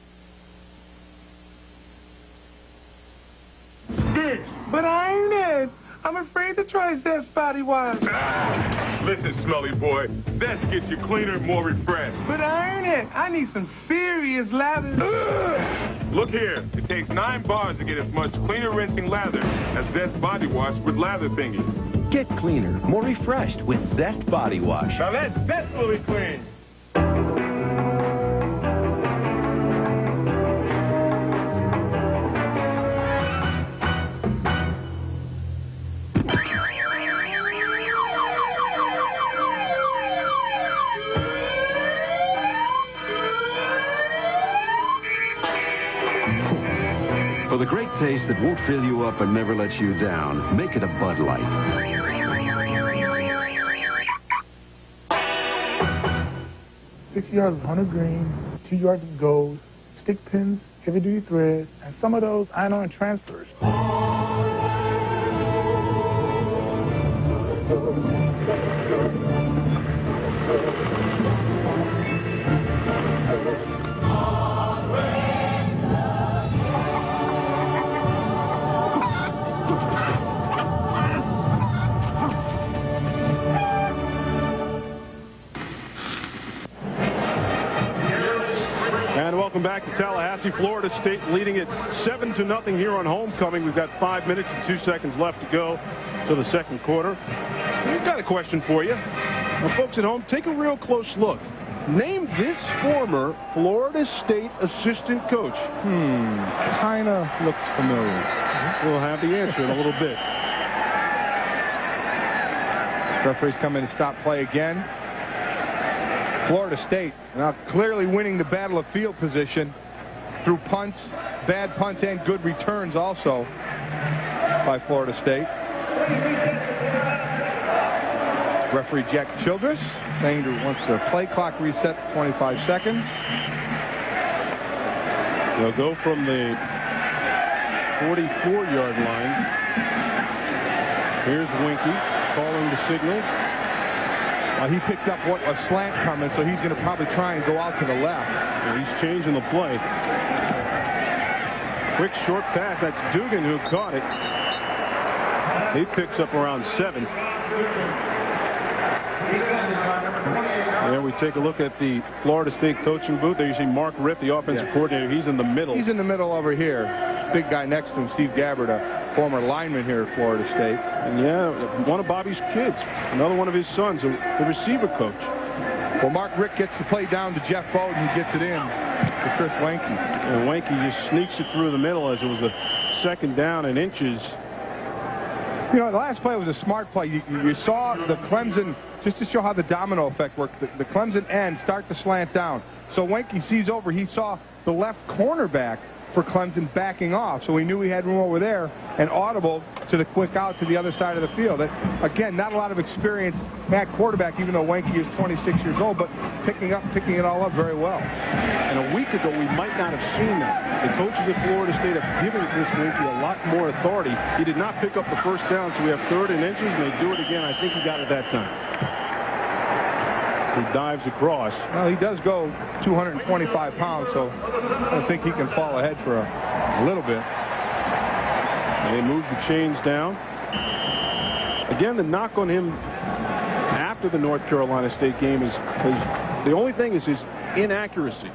But I ain't it. I'm afraid to try Zest Body Wash. Listen, smelly boy, Zest gets you cleaner and more refreshed. But I ain't it. I need some serious lather. Look here. It takes 9 bars to get as much cleaner rinsing lather as Zest Body Wash with lather thingy. Get cleaner, more refreshed with Zest Body Wash. Now that's zestfully clean. For the great taste that won't fill you up and never lets you down, make it a Bud Light. 6 yards of hunter green, 2 yards of gold, stick pins, heavy-duty thread, and some of those iron-on transfers. Welcome back to Tallahassee. Florida State leading it 7-0 here on homecoming. We've got 5 minutes and 2 seconds left to go to the second quarter. We've got a question for you. Now, folks at home, take a real close look. Name this former Florida State assistant coach. Kind of looks familiar. We'll have the answer in a little bit. Referees come in to stop play again. Florida State now clearly winning the battle of field position through punts, bad punts, and good returns also by Florida State. Referee Jack Childress saying he wants the play clock reset to 25 seconds. They'll go from the 44-yard line. Here's Weinke calling the signals. He picked up a slant coming, so he's going to probably try and go out to the left. And he's changing the play. Quick short pass. That's Dugan who caught it. He picks up around 7. And we take a look at the Florida State coaching booth. There you see Mark Ripp, the offensive coordinator. He's in the middle. He's in the middle over here. Big guy next to him, Steve Gabbard, a former lineman here at Florida State. And yeah, one of Bobby's kids. Another one of his sons, the receiver coach. Well, Mark Rick gets the play down to Jeff Bowden, who gets it in to Chris Weinke. And Weinke just sneaks it through the middle as it was a second down and inches. You know, the last play was a smart play. You saw the Clemson, just to show how the domino effect works, the Clemson end start to slant down. So Weinke sees over, he saw the left cornerback for Clemson backing off, so he knew he had room over there, and audible to the quick out to the other side of the field. That, again, not a lot of experience at quarterback, even though Weinke is 26 years old, but picking it all up very well. And a week ago, we might not have seen that. The coaches at Florida State have given Chris Weinke a lot more authority. He did not pick up the first down, so we have 3rd and inches, and they do it again. I think he got it that time. He dives across. Well, he does go 225 pounds, so I don't think he can fall ahead for a little bit. And they move the chains down. Again, the knock on him after the North Carolina State game is the only thing is his inaccuracy.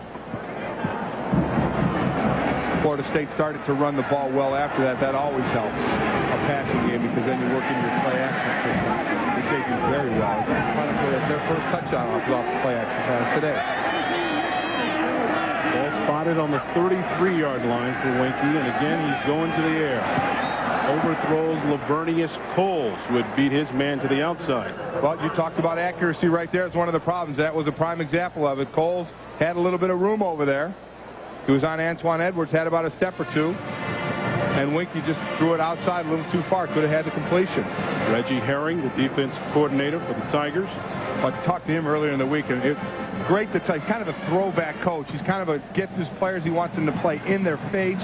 Florida State started to run the ball well after that. That always helps a passing game because then you work in your play action system. They do very well. Their first touchdown off the play action pass today. Ball spotted on the 33-yard line for Weinke, and again he's going to the air. Overthrows Laveranues Coles, who would beat his man to the outside. Well, you talked about accuracy right there. It's one of the problems. That was a prime example of it. Coles had a little bit of room over there. He was on Antoine Edwards, had about a step or two. And Weinke just threw it outside a little too far. Could have had the completion. Reggie Herring, the defense coordinator for the Tigers. I talked to him earlier in the week, and it's great to he's kind of a throwback coach. He's kind of gets his players, he wants them to play in their face.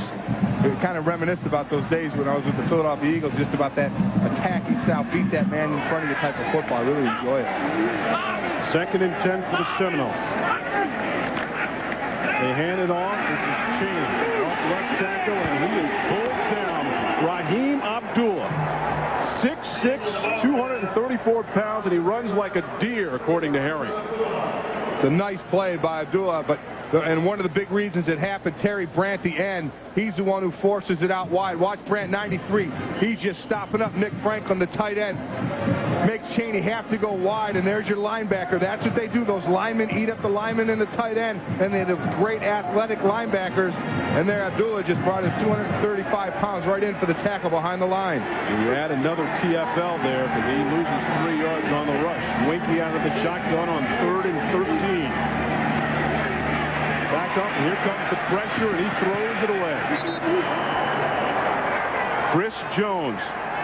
It kind of reminisced about those days when I was with the Philadelphia Eagles, just about that attacking style, beat that man in front of you type of football. I really enjoy it. 2nd and 10 for the Seminoles. They hand it off. This is Cheney off left tackle, and he is pulled down. Raheem Abdullah, 6'6", 234 pounds, and he runs like a deer, according to Herring. It's a nice play by Abdullah, and one of the big reasons it happened, Terry Brandt, the end, he's the one who forces it out wide. Watch Brandt, 93. He's just stopping up Nick Franklin, the tight end. Makes Cheney have to go wide, and there's your linebacker. That's what they do. Those linemen eat up the linemen and the tight end, and they have great athletic linebackers. And there Abdullah just brought his 235 pounds right in for the tackle behind the line. And you add another TFL there, but he loses 3 yards on the rush. Weinke out of the shotgun on 3rd and 13. Back up, and here comes the pressure, and he throws it away. Chris Jones.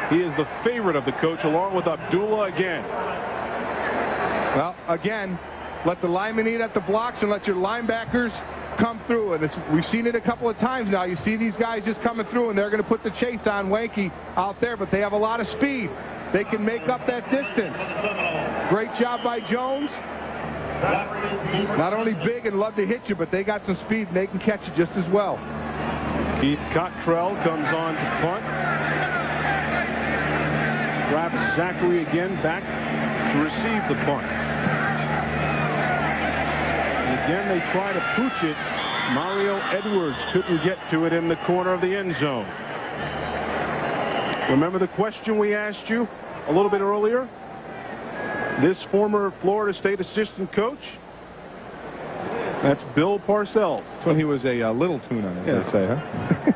He is the favorite of the coach, along with Abdullah again. Well, again, let the linemen eat at the blocks and let your linebackers come through. And we've seen it a couple of times now. You see these guys just coming through, and they're going to put the chase on Weinke out there, but they have a lot of speed. They can make up that distance. Great job by Jones. Not only big and love to hit you, but they got some speed, and they can catch you just as well. Keith Cottrell comes on to punt. Grabs Zachery again back to receive the punt. And again, they try to pooch it. Mario Edwards couldn't get to it in the corner of the end zone. Remember the question we asked you a little bit earlier? This former Florida State assistant coach? That's Bill Parcells. That's when he was a little tuna, as they say, huh?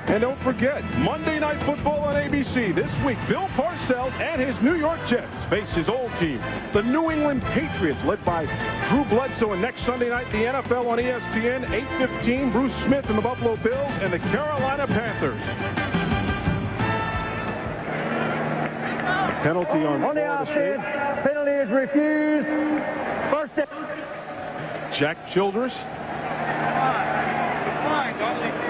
And don't forget, Monday Night Football on ABC. This week, Bill Parcells and his New York Jets face his old team, the New England Patriots, led by Drew Bledsoe. And next Sunday night, the NFL on ESPN, 8:15, Bruce Smith and the Buffalo Bills and the Carolina Panthers. A penalty on Florida State. Penalty is refused. First down. Jack Childress.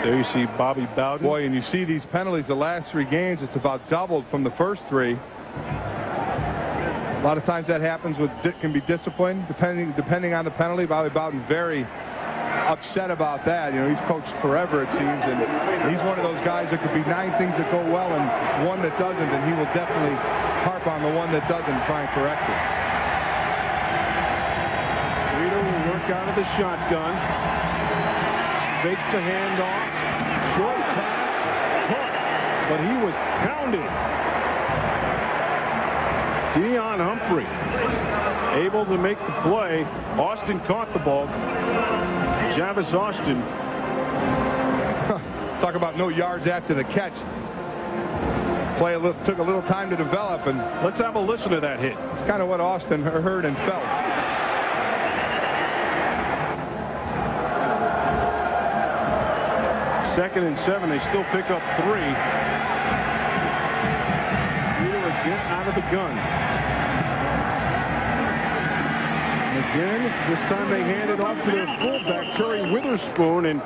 There you see Bobby Bowden. Boy, and you see these penalties the last 3 games, it's about doubled from the first 3. A lot of times that happens with can be disciplined depending on the penalty. Bobby Bowden very upset about that. You know, he's coached forever, it seems, and he's one of those guys that could be 9 things that go well and 1 that doesn't, and he will definitely harp on the 1 that doesn't and try and correct it. Reader will work out of the shotgun. Fakes the handoff. Short pass. Caught. But he was pounded. Deion Humphrey able to make the play. Austin caught the ball. Javis Austin. Talk about no yards after the catch. Play took a little time to develop, and let's have a listen to that hit. It's kind of what Austin heard and felt. Second and 7. They still pick up 3. Reader again out of the gun. Again, this time they hand it off to their fullback, Terry Witherspoon, and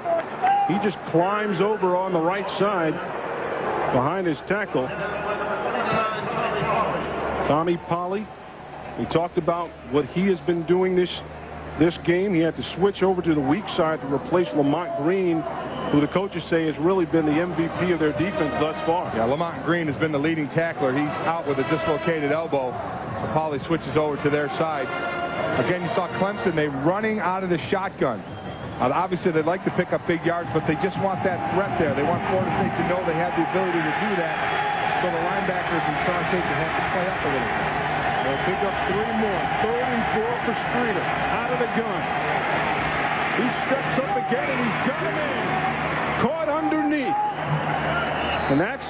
he just climbs over on the right side behind his tackle. Tommy Polley, we talked about what he has been doing this game. He had to switch over to the weak side to replace Lamont Green, who the coaches say has really been the MVP of their defense thus far. Yeah, Lamont Green has been the leading tackler. He's out with a dislocated elbow. So Polley switches over to their side. Again, you saw Clemson, they running out of the shotgun. Obviously, they'd like to pick up big yards, but they just want that threat there. They want Florida State to know they have the ability to do that, so the linebackers in Florida State can have to play up a little bit. They'll pick up 3 more. 3rd and 4 for Streeter. Out of the gun. He steps up again, and he's got him in. Caught underneath. And that's...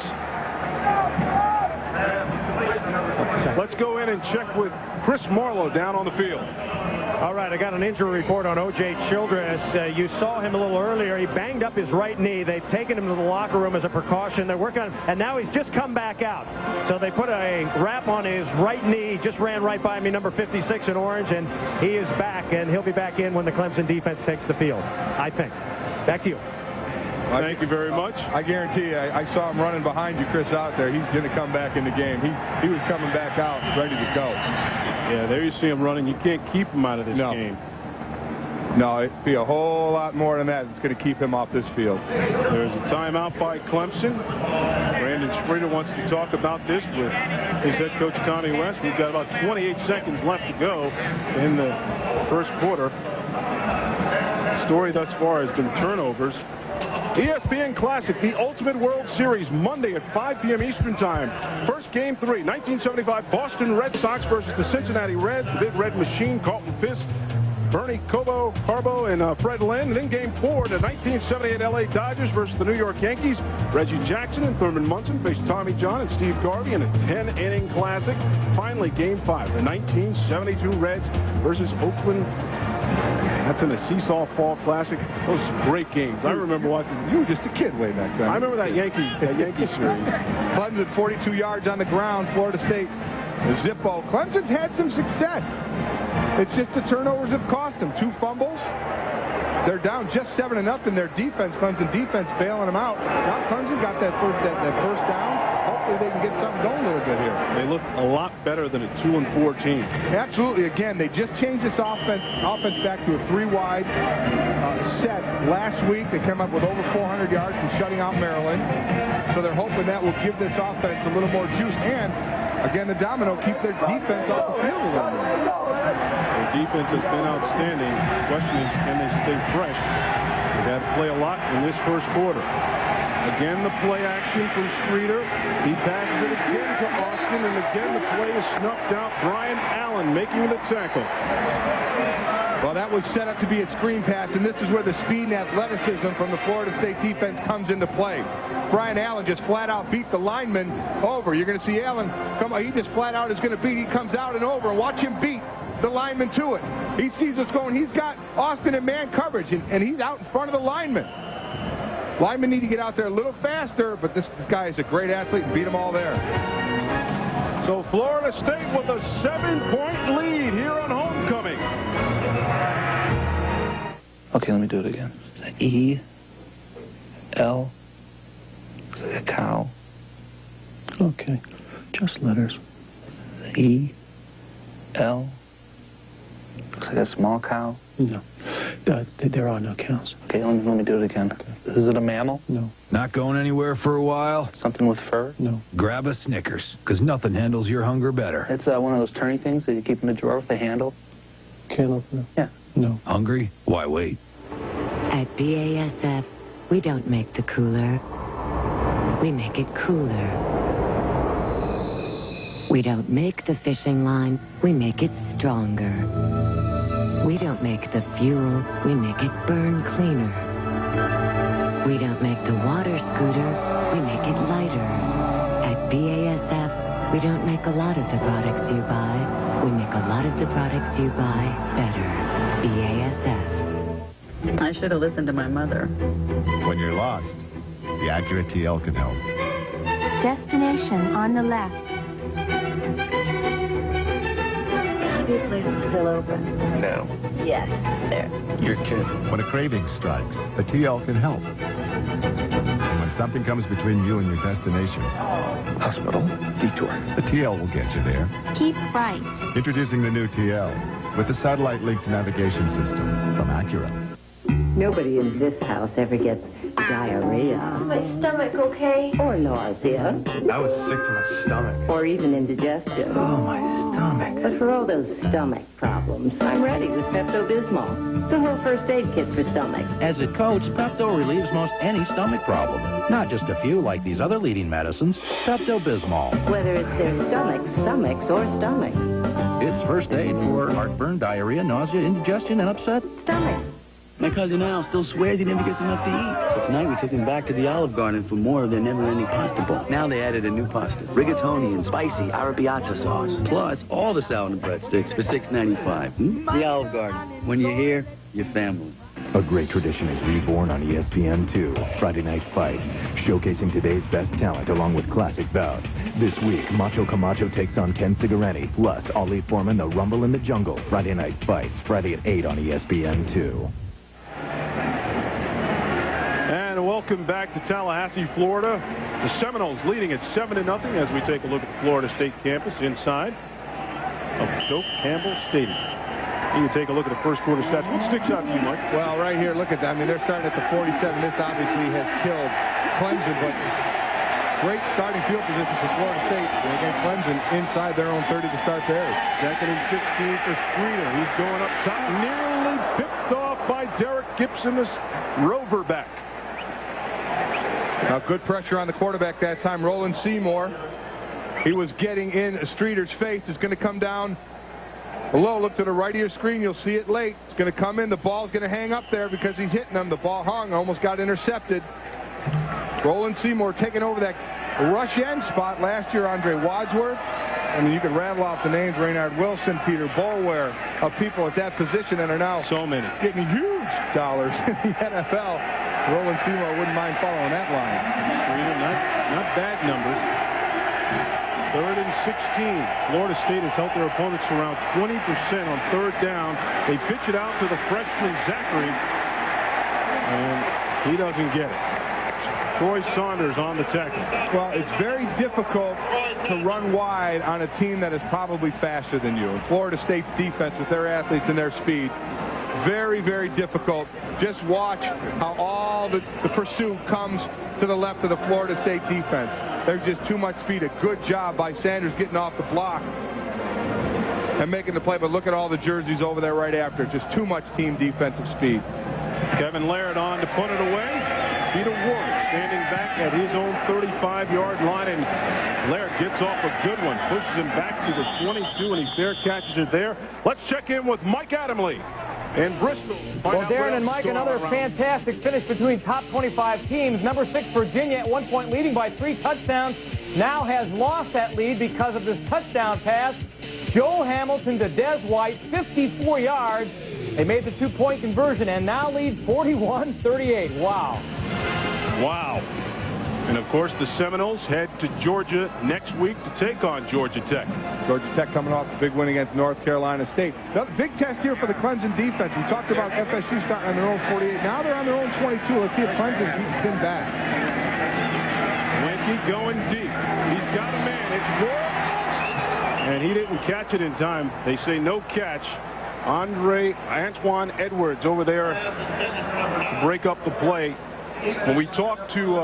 Let's go in and check with Chris Marlowe down on the field. All right, I got an injury report on O.J. Childress. You saw him a little earlier. He banged up his right knee. They've taken him to the locker room as a precaution. They're working on him, and now he's just come back out. So they put a wrap on his right knee. Just ran right by me, number 56 in orange, and he is back, and he'll be back in when the Clemson defense takes the field, I think. Back to you. Thank you very much. I guarantee you, I saw him running behind you, Chris, out there. He's going to come back in the game. He was coming back out, ready to go. Yeah, there you see him running. You can't keep him out of this game. No, it'd be a whole lot more than that. It's going to keep him off this field. There's a timeout by Clemson. Brandon Streeter wants to talk about this with his head coach, Tommy West. We've got about 28 seconds left to go in the first quarter. The story thus far has been turnovers. ESPN Classic, the Ultimate World Series, Monday at 5 p.m. Eastern Time. First game 3, 1975 Boston Red Sox versus the Cincinnati Reds. The Big Red Machine, Carlton Fisk, Bernie Carbo, and Fred Lynn. And then game 4, the 1978 LA Dodgers versus the New York Yankees. Reggie Jackson and Thurman Munson face Tommy John and Steve Garvey in a 10-inning classic. Finally, game 5, the 1972 Reds versus Oakland. That's in a Seesaw Fall Classic. Those are great games. I remember watching. You were just a kid way back then. I remember that Yankee series. Clemson 42 yards on the ground. Florida State, Zippo. Clemson's had some success. It's just the turnovers have cost them. 2 fumbles. They're down just 7-0. Their defense, Clemson defense, bailing them out. Now Clemson got that first down. Hopefully they can get something going a little bit here. They look a lot better than a 2-4 team. Absolutely. Again, they just changed this offense back to a 3-wide set last week. They came up with over 400 yards from shutting out Maryland. So they're hoping that will give this offense a little more juice. And again, the domino keep their defense off the field a little bit. Their defense has been outstanding. The question is, can they stay fresh? They've had to play a lot in this first quarter. Again, the play action from Streeter. He passes it again to Austin, and again the play is snuffed out. Brian Allen making the tackle. Well, that was set up to be a screen pass, and this is where the speed and athleticism from the Florida State defense comes into play. Brian Allen just flat out beat the lineman over. You're going to see Allen come on. He just flat out is going to beat. He comes out and over, and watch him beat the lineman to it. He sees what's going. He's got Austin in man coverage, and he's out in front of the lineman. Linemen need to get out there a little faster, but this guy is a great athlete and beat them all there. So Florida State with a 7-point lead here on homecoming. Okay, let me do it again. It's E, L, it's like a cow. Okay, just letters. E, L, looks like a small cow. No, there are no cows. Okay, let me do it again. Okay. Is it a mammal? No. Not going anywhere for a while? Something with fur? No. Grab a Snickers, because nothing handles your hunger better. It's one of those turny things that you keep in the drawer with the handle. Cantaloupe? No. Yeah. No. Hungry? Why wait? At BASF, we don't make the cooler. We make it cooler. We don't make the fishing line. We make it stronger. We don't make the fuel. We make it burn cleaner. We don't make the water scooter. We make it lighter. At BASF, we don't make a lot of the products you buy. We make a lot of the products you buy better. BASF. I should have listened to my mother. When you're lost, the accurate TL can help. Destination on the left. Your place is still open. No. Yes, there. You're kidding. When a craving strikes, the TL can help. When something comes between you and your destination, hospital, detour, the TL will get you there. Keep right. Introducing the new TL with the satellite-linked navigation system from Acura. Nobody in this house ever gets diarrhea. Is my stomach okay? Or nausea. I was sick to my stomach. Or even indigestion. Oh, my stomach. But for all those stomach problems, I'm ready with Pepto-Bismol. It's a whole first aid kit for stomach. As it coats, Pepto relieves most any stomach problem. Not just a few like these other leading medicines. Pepto-Bismol. Whether it's their stomachs, or stomachs. It's first aid for heartburn, diarrhea, nausea, indigestion, and upset stomach. My cousin Al still swears he never gets enough to eat. So tonight we took him back to the Olive Garden for more of their never-ending pasta bowl. Now they added a new pasta, rigatoni and spicy arrabbiata sauce. Plus, all the salad and breadsticks for $6.95. The Olive Garden. When you're here, your family. A great tradition is reborn on ESPN2. Friday Night Fights, showcasing today's best talent along with classic bouts. This week, Macho Camacho takes on Ken Cigarretti, plus Ali Foreman, The Rumble in the Jungle. Friday Night Fights, Friday at 8 on ESPN2. And welcome back to Tallahassee, Florida. The Seminoles leading at 7-0 as we take a look at the Florida State campus inside of Doak Campbell Stadium. You can take a look at the first quarter stats. What sticks out to you, Mike? Well, right here, look at that. I mean, they're starting at the 47. This obviously has killed Clemson, but great starting field position for Florida State. They get Clemson inside their own 30 to start theirs. 2nd and 16 for Streeter. He's going up top, nearly picked off by Derek Gibson, this rover back. Now, good pressure on the quarterback that time. Roland Seymour. He was getting in Streeter's face. It's going to come down low. Look to the right of your screen. You'll see it late. It's going to come in. The ball's going to hang up there because he's hitting them. The ball hung. Almost got intercepted. Roland Seymour taking over that rush end spot last year. Andre Wadsworth. I mean, you could rattle off the names. Raynard Wilson, Peter Boulware, of people at that position that are now so many getting huge dollars in the NFL. Roland Seymour wouldn't mind following that line. Not bad numbers. 3rd and 16. Florida State has helped their opponents around 20% on 3rd down. They pitch it out to the freshman Zachery, and he doesn't get it. Troy Saunders on the tackle. Well, it's very difficult to run wide on a team that is probably faster than you. And Florida State's defense with their athletes and their speed, very, very difficult. Just watch how all the pursuit comes to the left of the Florida State defense. There's just too much speed. A good job by Sanders getting off the block and making the play. But look at all the jerseys over there right after. Just too much team defensive speed. Kevin Laird on to punt it away. Peter Warrick standing back at his own 35-yard line, and Laird gets off a good one, pushes him back to the 22, and he fair catches it there. Let's check in with Mike Adamle in Bristol. Well, Darren and Mike, another fantastic finish between top 25 teams. Number 6, Virginia, at one point leading by 3 touchdowns, now has lost that lead because of this touchdown pass. Joe Hamilton to Des White, 54 yards. They made the 2-point conversion and now lead 41-38. Wow. Wow. And, of course, the Seminoles head to Georgia next week to take on Georgia Tech. Georgia Tech coming off a big win against North Carolina State. The big test here for the Clemson defense. We talked about FSU starting on their own 48. Now they're on their own 22. Let's see if Clemson keeps them back. Weinke going deep. He's got a man. It's Warrick. And he didn't catch it in time. They say no catch. Antoine Edwards over there to break up the play. When we talked to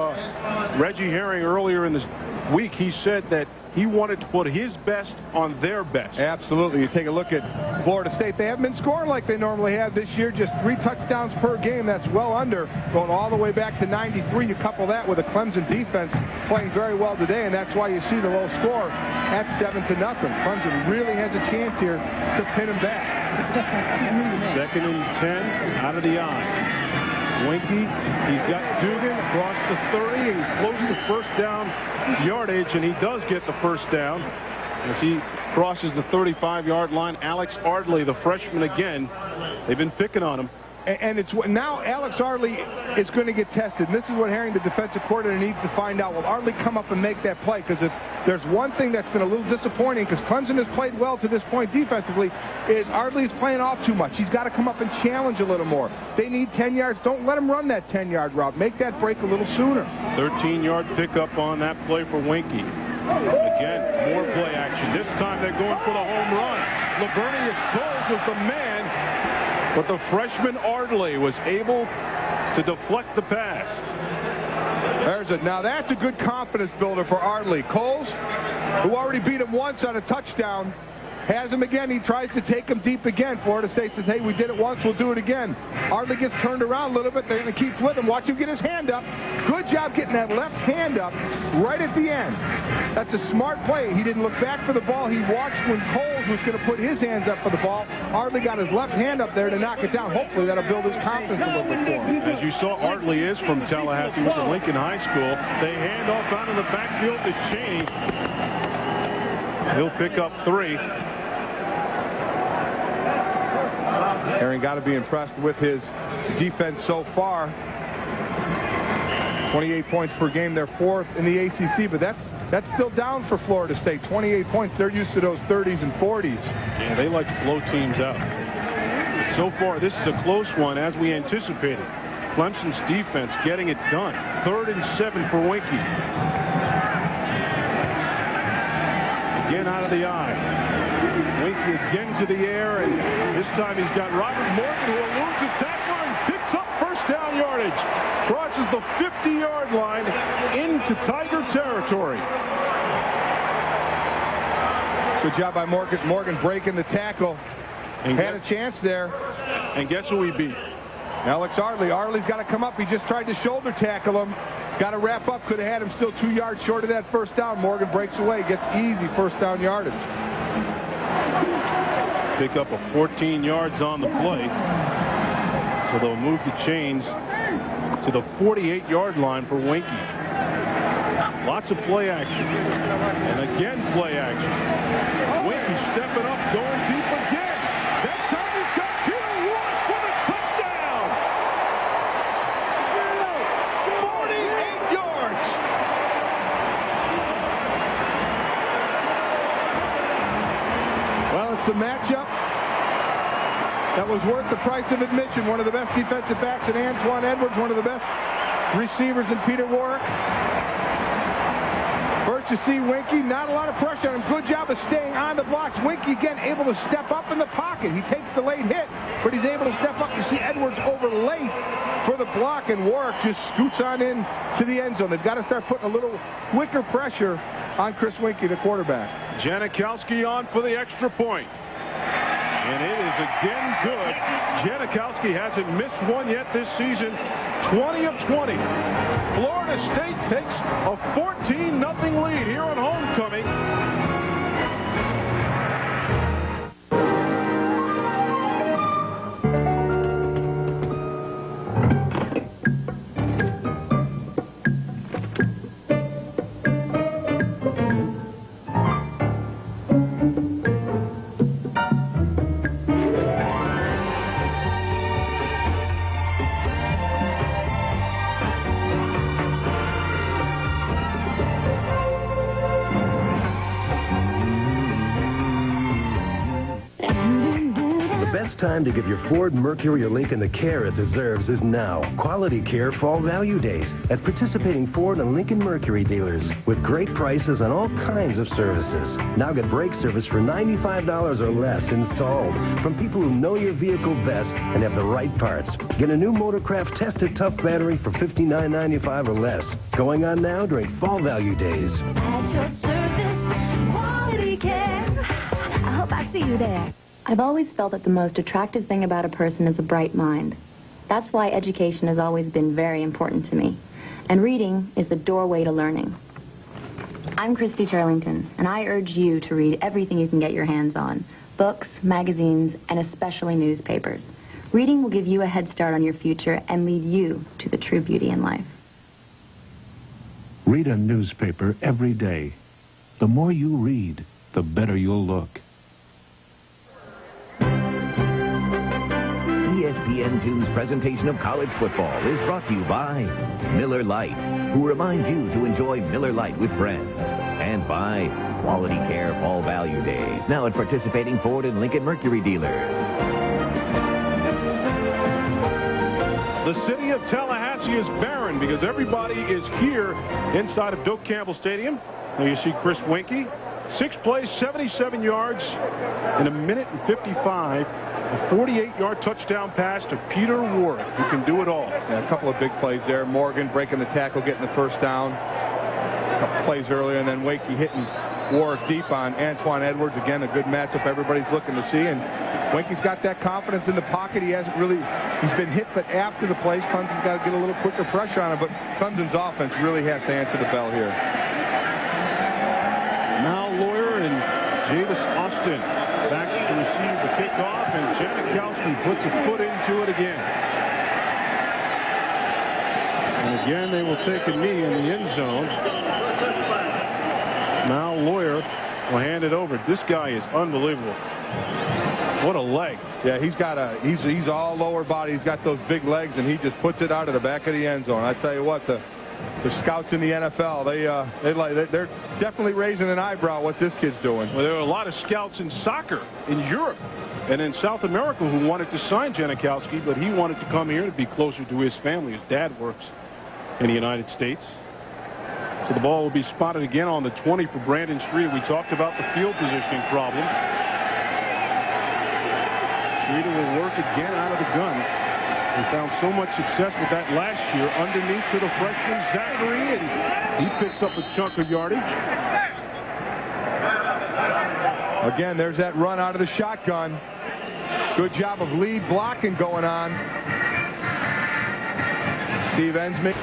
Reggie Herring earlier in the week, he said that he wanted to put his best on their best. Absolutely. You take a look at Florida State. They haven't been scoring like they normally have this year. Just 3 touchdowns per game. That's well under. Going all the way back to 93. You couple that with a Clemson defense playing very well today, and that's why you see the low score at 7-0. Clemson really has a chance here to pin them back. 2nd and 10 out of the eye. Weinke, he's got Dugan across the 30 and close to first down yardage, and he does get the first down as he crosses the 35-yard line. Alex Ardley, the freshman again. They've been picking on him. And it's now Alex Ardley is going to get tested. And this is what Herring, the defensive coordinator, needs to find out. Will Ardley come up and make that play? Because if there's one thing that's been a little disappointing, because Clemson has played well to this point defensively, is Ardley is playing off too much. He's got to come up and challenge a little more. They need 10 yards. Don't let him run that 10-yard route. Make that break a little sooner. 13-yard pickup on that play for Weinke. Again, more play action. This time they're going for the home run. Laveranues Coles was the man, but the freshman Ardley was able to deflect the pass. Now that's a good confidence builder for Ardley. Coles, who already beat him once on a touchdown, has him again. He tries to take him deep again. Florida State says, hey, we did it once, we'll do it again. Ardley gets turned around a little bit. They're going to keep with him. Watch him get his hand up. Good job getting that left hand up right at the end. That's a smart play. He didn't look back for the ball. He watched when Coles was going to put his hands up for the ball. Ardley got his left hand up there to knock it down. Hopefully that'll build his confidence a little bit for him. As you saw, Ardley is from Tallahassee with the Lincoln High School. They hand off out in the backfield to Cheney. He'll pick up 3. Herring got to be impressed with his defense so far. 28 points per game. They're 4th in the ACC, but that's still down for Florida State. 28 points. They're used to those 30s and 40s. Yeah, they like to blow teams out. But so far, this is a close one, as we anticipated. Clemson's defense getting it done. 3rd and 7 for Weinke. Again out of the eye. Weinke again to the air, and this time he's got Robert Morgan, who eludes a tackler and picks up first down yardage. Crosses the 50-yard line into Tiger territory. Good job by Morgan. Morgan breaking the tackle. And had a chance there. And guess who he beat? Alex Ardley. Ardley's got to come up. He just tried to shoulder tackle him. Got to wrap up. Could have had him still 2 yards short of that first down. Morgan breaks away. Gets easy first down yardage. Pick up a 14 yards on the play. So they'll move the chains to the 48-yard line for Weinke. Lots of play action. And again, play action. Weinke stepping up, going deep again. That time he's got Peter Warrick for the touchdown. 48 yards. Well, it's a matchup that was worth the price of admission. One of the best defensive backs in Antoine Edwards, one of the best receivers in Peter Warrick. First you see Weinke, not a lot of pressure on him. Good job of staying on the blocks. Weinke again able to step up in the pocket. He takes the late hit, but he's able to step up. You see Edwards over late for the block, and Warrick just scoots on in to the end zone. They've got to start putting a little quicker pressure on Chris Weinke, the quarterback. Janikowski on for the extra point. And it is again good. Janikowski hasn't missed one yet this season. 20 of 20. Florida State takes a 14-0 lead here on homecoming. best time to give your Ford, Mercury, or Lincoln the care it deserves is now. Quality Care Fall Value Days at participating Ford and Lincoln Mercury dealers with great prices on all kinds of services. Now get brake service for $95 or less installed from people who know your vehicle best and have the right parts. Get a new Motorcraft Tested Tough battery for $59.95 or less. Going on now during Fall Value Days. At your service, quality care. I hope I see you there. I've always felt that the most attractive thing about a person is a bright mind. That's why education has always been very important to me. And reading is the doorway to learning. I'm Christy Turlington, and I urge you to read everything you can get your hands on. Books, magazines, and especially newspapers. Reading will give you a head start on your future and lead you to the true beauty in life. Read a newspaper every day. The more you read, the better you'll look. ESPN2's presentation of college football is brought to you by Miller Lite, who reminds you to enjoy Miller Lite with friends. And by Quality Care Fall Value Days, now at participating Ford and Lincoln Mercury dealers. The city of Tallahassee is barren because everybody is here inside of Doak Campbell Stadium. Now you see Chris Weinke, 6 plays, 77 yards in a minute and 55. A 48-yard touchdown pass to Peter Warrick, who can do it all. Yeah, a couple of big plays there. Morgan breaking the tackle, getting the first down. A couple plays earlier, and then Wakey hitting Warrick deep on Antoine Edwards. Again, a good matchup everybody's looking to see. And Wakey's got that confidence in the pocket. He hasn't really, he's been hit, but after the plays, Clemson's got to get a little quicker pressure on him. But Clemson's offense really has to answer the bell here. Now Lawyer and Javis Austin back to receive the kickoff, and Janikowski puts a foot into it again. And again, they will take a knee in the end zone. Now Lawyer will hand it over. This guy is unbelievable. What a leg. Yeah, he's all lower body. He's got those big legs, and he just puts it out of the back of the end zone. I tell you what, the scouts in the NFL, they're definitely raising an eyebrow what this kid's doing. Well, there are a lot of scouts in soccer in Europe and in South America who wanted to sign Janikowski, but he wanted to come here to be closer to his family. His dad works in the United States. So the ball will be spotted again on the 20 for Brandon Streeter. We talked about the field positioning problem. Streeter will work again out of the gun. We found so much success with that last year. Underneath to the freshman Zachery, and he picks up a chunk of yardage. Again, there's that run out of the shotgun. Good job of lead blocking going on. Steve Ensman.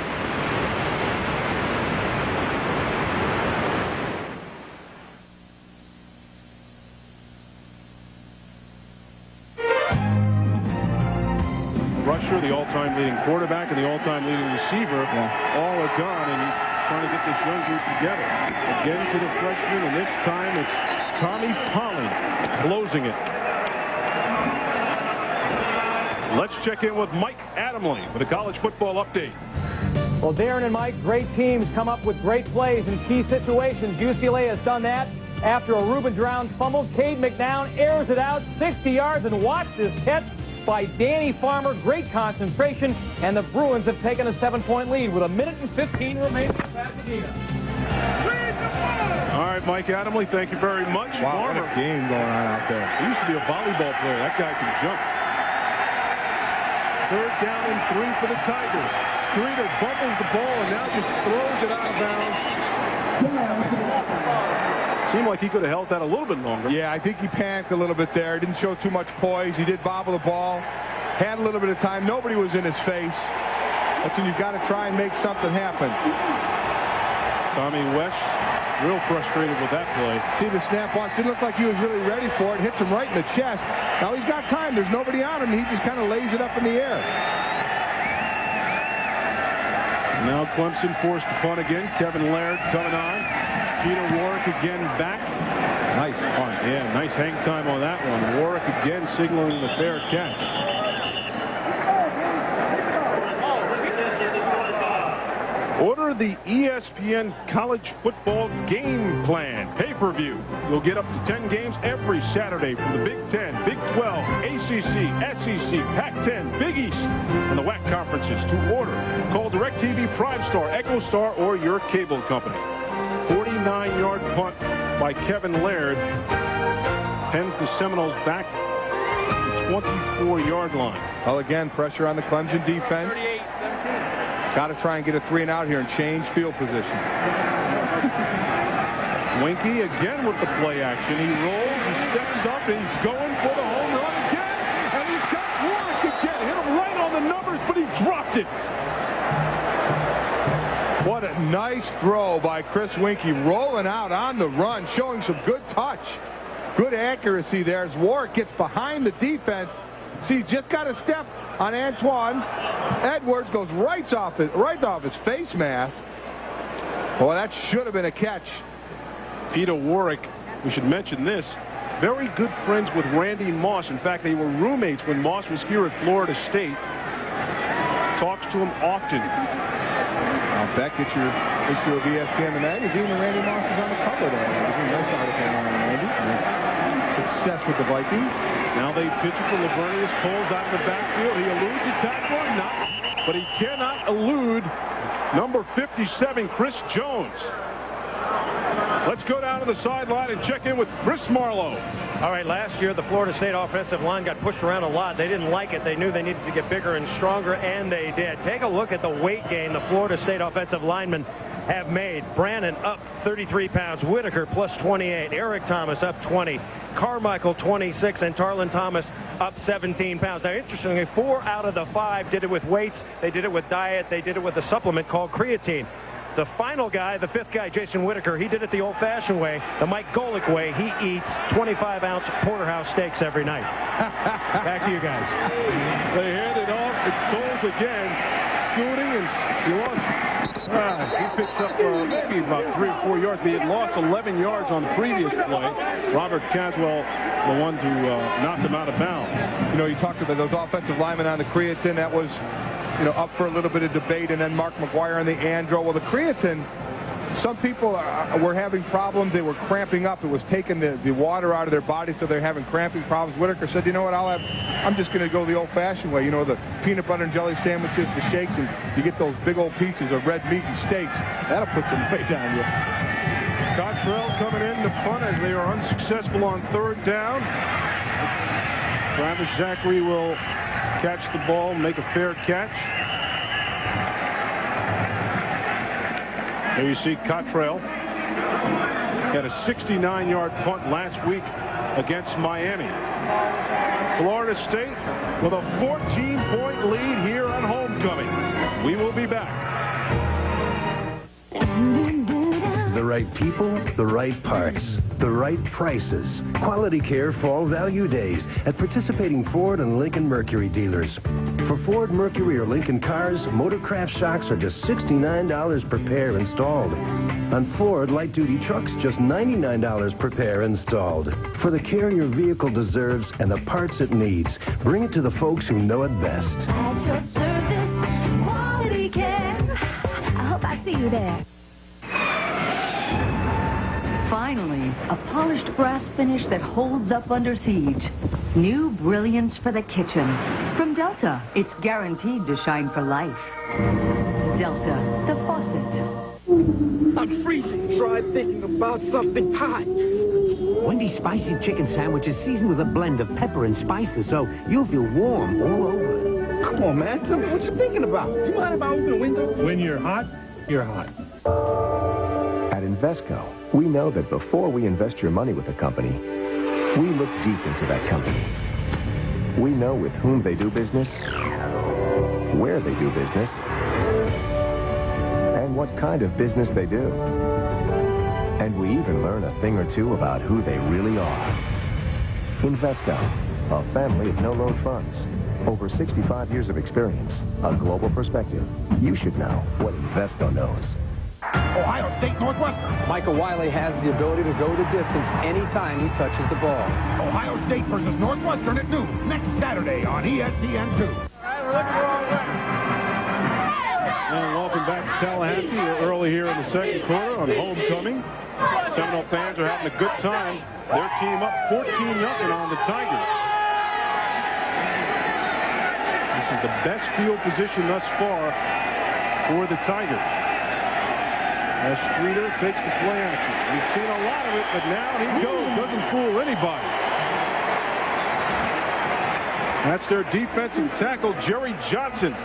Rusher, the all-time leading quarterback, and the all-time leading receiver, all are gone, and he's trying to get this young group together. Again to the freshman, and this time it's Tommy Polley closing it. Let's check in with Mike Adamle with a college football update. Well, Darren and Mike, great teams come up with great plays in key situations. UCLA has done that after a Reuben Drown fumbles. Cade McNown airs it out 60 yards, and watch this catch by Danny Farmer. Great concentration, and the Bruins have taken a 7-point lead with 1 minute and 15 remaining in Pasadena. All right, Mike Adamle, thank you very much. Wow, Farmer, what a game going on out there. He used to be a volleyball player. That guy can jump. 3rd down and 3 for the Tigers. Streeter bubbles the ball and now just throws it out of bounds. Seemed like he could have held that a little bit longer. Yeah, I think he panicked a little bit there. Didn't show too much poise. He did bobble the ball. Had a little bit of time. Nobody was in his face. That's when you've got to try and make something happen. Tommy West, real frustrated with that play. See the snap watch. Didn't look like he was really ready for it. Hits him right in the chest. Now he's got time. There's nobody on him. He just kind of lays it up in the air. Now Clemson forced to punt again. Kevin Laird coming on. Peter Warrick again back. Nice punt. Yeah, nice hang time on that one. Warrick again signaling the fair catch. Order the ESPN College Football Game Plan pay-per-view. You'll get up to 10 games every Saturday from the Big 10, Big 12, ACC, SEC, Pac-10, Big East, and the WAC conferences. To order, call DirecTV, Prime Star, EchoStar, or your cable company. 49-yard punt by Kevin Laird pens the Seminoles back to the 24-yard line. Well, again, pressure on the Clemson defense. Got to try and get a 3-and-out here and change field position. Weinke again with the play action. He rolls, he steps up, and he's going for the home run again. And he's got Warrick again. Hit him right on the numbers, but he dropped it. What a nice throw by Chris Weinke, rolling out on the run, showing some good touch. Good accuracy there as Warrick gets behind the defense. See, just got a step on Antoine. Edwards goes right off his face mask. Well, that should have been a catch. Peter Warrick, we should mention this, very good friends with Randy Moss. In fact, they were roommates when Moss was here at Florida State. Talks to him often. I'll bet get your issue of ESPN the magazine, and Randy Moss is on the cover there. There's a nice article on Randy. Success with the Vikings. Now they pitch it to Laveranues Coles out of the backfield. He eludes the tackler, but he cannot elude number 57, Chris Jones. Let's go down to the sideline and check in with Chris Marlowe. All right, last year the Florida State offensive line got pushed around a lot. They didn't like it. They knew they needed to get bigger and stronger, and they did. Take a look at the weight gain the Florida State offensive linemen have made. Brannon up 33 pounds. Whitaker plus 28. Eric Thomas up 20. Carmichael 26. And Tarlin Thomas up 17 pounds. Now, interestingly, 4 out of the 5 did it with weights. They did it with diet. They did it with a supplement called creatine. The final guy, the 5th guy, Jason Whitaker, he did it the old-fashioned way, the Mike Golick way. He eats 25-ounce porterhouse steaks every night. Back to you guys. They hand it off. It's Coles again. Scooting, and he lost. He picked up maybe about 3 or 4 yards. He had lost 11 yards on the previous play. Robert Caswell, the one to knock him out of bounds. You know, you talked about those offensive linemen on the creatine. That was, you know, up for a little bit of debate. And then Mark McGuire on the Andro. Well, the creatine, some people were having problems. They were cramping up. It was taking the water out of their body, so they're having cramping problems. Whitaker said, you know what, I'm just going to go the old-fashioned way. You know, the peanut butter and jelly sandwiches, the shakes, and you get those big old pieces of red meat and steaks. That'll put some weight on you. Cottrell coming in to punt as they are unsuccessful on 3rd down. Travis Zachery will catch the ball, make a fair catch. There you see Cottrell had a 69-yard punt last week against Miami. Florida State with a 14-point lead here on homecoming. We will be back. The right people, the right parts, the right prices. Quality Care Fall Value Days at participating Ford and Lincoln Mercury dealers. For Ford, Mercury, or Lincoln cars, Motorcraft shocks are just $69 per pair installed. On Ford light-duty trucks, just $99 per pair installed. For the care your vehicle deserves and the parts it needs, bring it to the folks who know it best. At your service, Quality Care. I hope I see you there. Finally, a polished brass finish that holds up under siege. New brilliance for the kitchen. From Delta, it's guaranteed to shine for life. Delta, the faucet. I'm freezing. Try thinking about something hot. Wendy's spicy chicken sandwich is seasoned with a blend of pepper and spices, so you'll feel warm all over. Come on, man. Tell me what you're thinking about. Do you mind if I open the window? When you're hot, you're hot. At Invesco, we know that before we invest your money with a company, we look deep into that company. We know with whom they do business, where they do business, and what kind of business they do. And we even learn a thing or two about who they really are. Invesco, a family of no-load funds. Over 65 years of experience, a global perspective. You should know what Invesco knows. Ohio State Northwestern. Michael Wiley has the ability to go the distance anytime he touches the ball. Ohio State versus Northwestern at noon next Saturday on ESPN2. All right, we're looking the wrong way. And welcome back to Tallahassee. We're early here in the second quarter on homecoming. Seminole fans are having a good time. Their team up 14-0 on the Tigers. This is the best field position thus far for the Tigers. As Streeter takes the play action. We've seen a lot of it, but now he goes. Doesn't fool anybody. That's their defensive tackle, Jerry Johnson.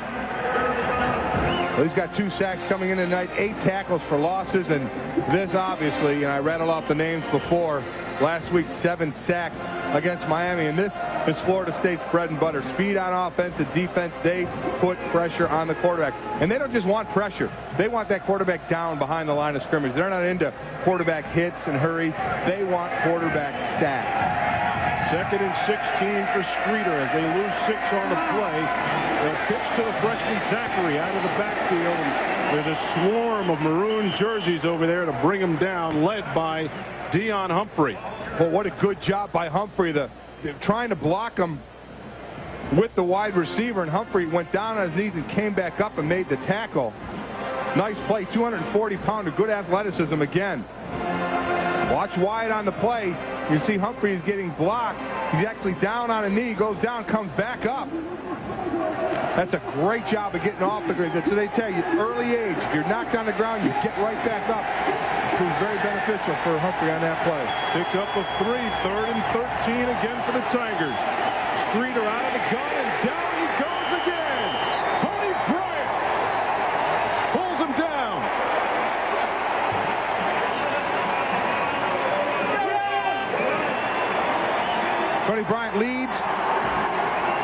Well, he's got 2 sacks coming in tonight, 8 tackles for losses, and this obviously, and I rattled off the names before, last week 7 sacks against Miami, and this is Florida State's bread and butter. Speed on offense, the defense, they put pressure on the quarterback. And they don't just want pressure. They want that quarterback down behind the line of scrimmage. They're not into quarterback hits and hurry. They want quarterback sacks. 2nd and 16 for Streeter as they lose 6 on the play. They'll pitch to the freshman Zachery out of the backfield. And there's a swarm of maroon jerseys over there to bring him down, led by Deion Humphrey. Well, what a good job by Humphrey. They're trying to block him with the wide receiver, and Humphrey went down on his knees and came back up and made the tackle. Nice play, 240-pounder, good athleticism again. Watch Wyatt on the play. You see Humphrey is getting blocked. He's actually down on a knee, goes down, comes back up. That's a great job of getting off the ground. So they tell you, early age, if you're knocked on the ground, you get right back up. It was very beneficial for Humphrey on that play. Pick up a 3, 3rd and 13 again for the Tigers. Streeter out of the gun, and down he goes again. Tony Bryant pulls him down. Tony Bryant leads.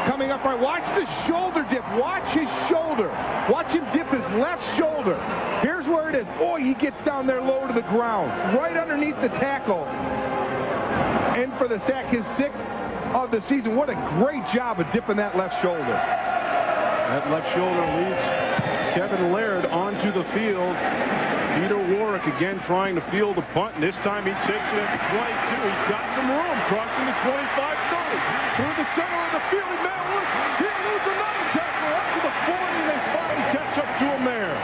Coming up right. Watch the shoulder dip. Watch his shoulder. Watch him dip his left shoulder. Here's where it is. Boy, he gets down there low to the ground. Right underneath the tackle. And for the sack, his 6th of the season. What a great job of dipping that left shoulder. That left shoulder leads Kevin Laird onto the field. Peter Warrick again trying to field the punt, and this time he takes it at the 22. He's got some room, crossing the 25-30. Through the center of the field, he loses another tackle up to the 40, and they finally catch up to him there.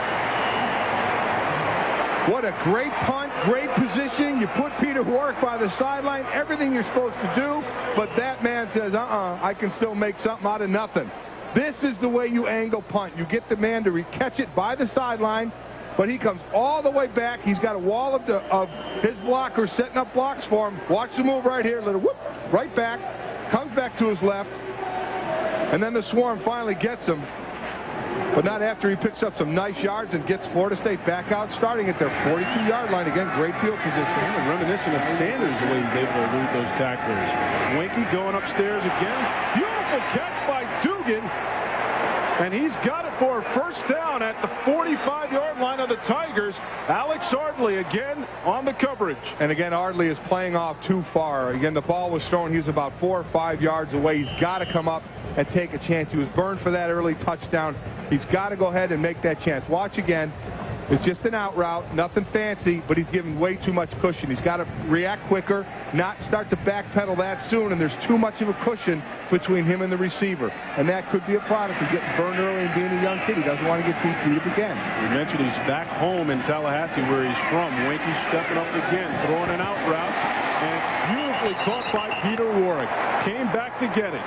What a great punt, great position. You put Peter Warrick by the sideline, everything you're supposed to do, but that man says, I can still make something out of nothing. This is the way you angle punt. You get the man to catch it by the sideline, but he comes all the way back. He's got a wall of his blocker setting up blocks for him. Watch the move right here. Little whoop, right back. Comes back to his left. And then the swarm finally gets him. But not after he picks up some nice yards and gets Florida State back out, starting at their 42-yard line. Again, great field position. Kind of reminiscent of Sanders, the way he's able to elude those tacklers. Weinke going upstairs again. Beautiful catch by Dugan. And he's got it for a first down at the 45-yard line of the Tigers. Alex Ardley again on the coverage. And again, Ardley is playing off too far. Again, the ball was thrown. He was about 4 or 5 yards away. He's got to come up and take a chance. He was burned for that early touchdown. He's got to go ahead and make that chance. Watch again. It's just an out route, nothing fancy, but he's given way too much cushion. He's got to react quicker, not start to backpedal that soon, and there's too much of a cushion between him and the receiver. And that could be a product of getting burned early and being a young kid. He doesn't want to get beat up again. We mentioned he's back home in Tallahassee where he's from. Weinke stepping up again, throwing an out route, and beautifully caught by Peter Warrick. Came back to get it.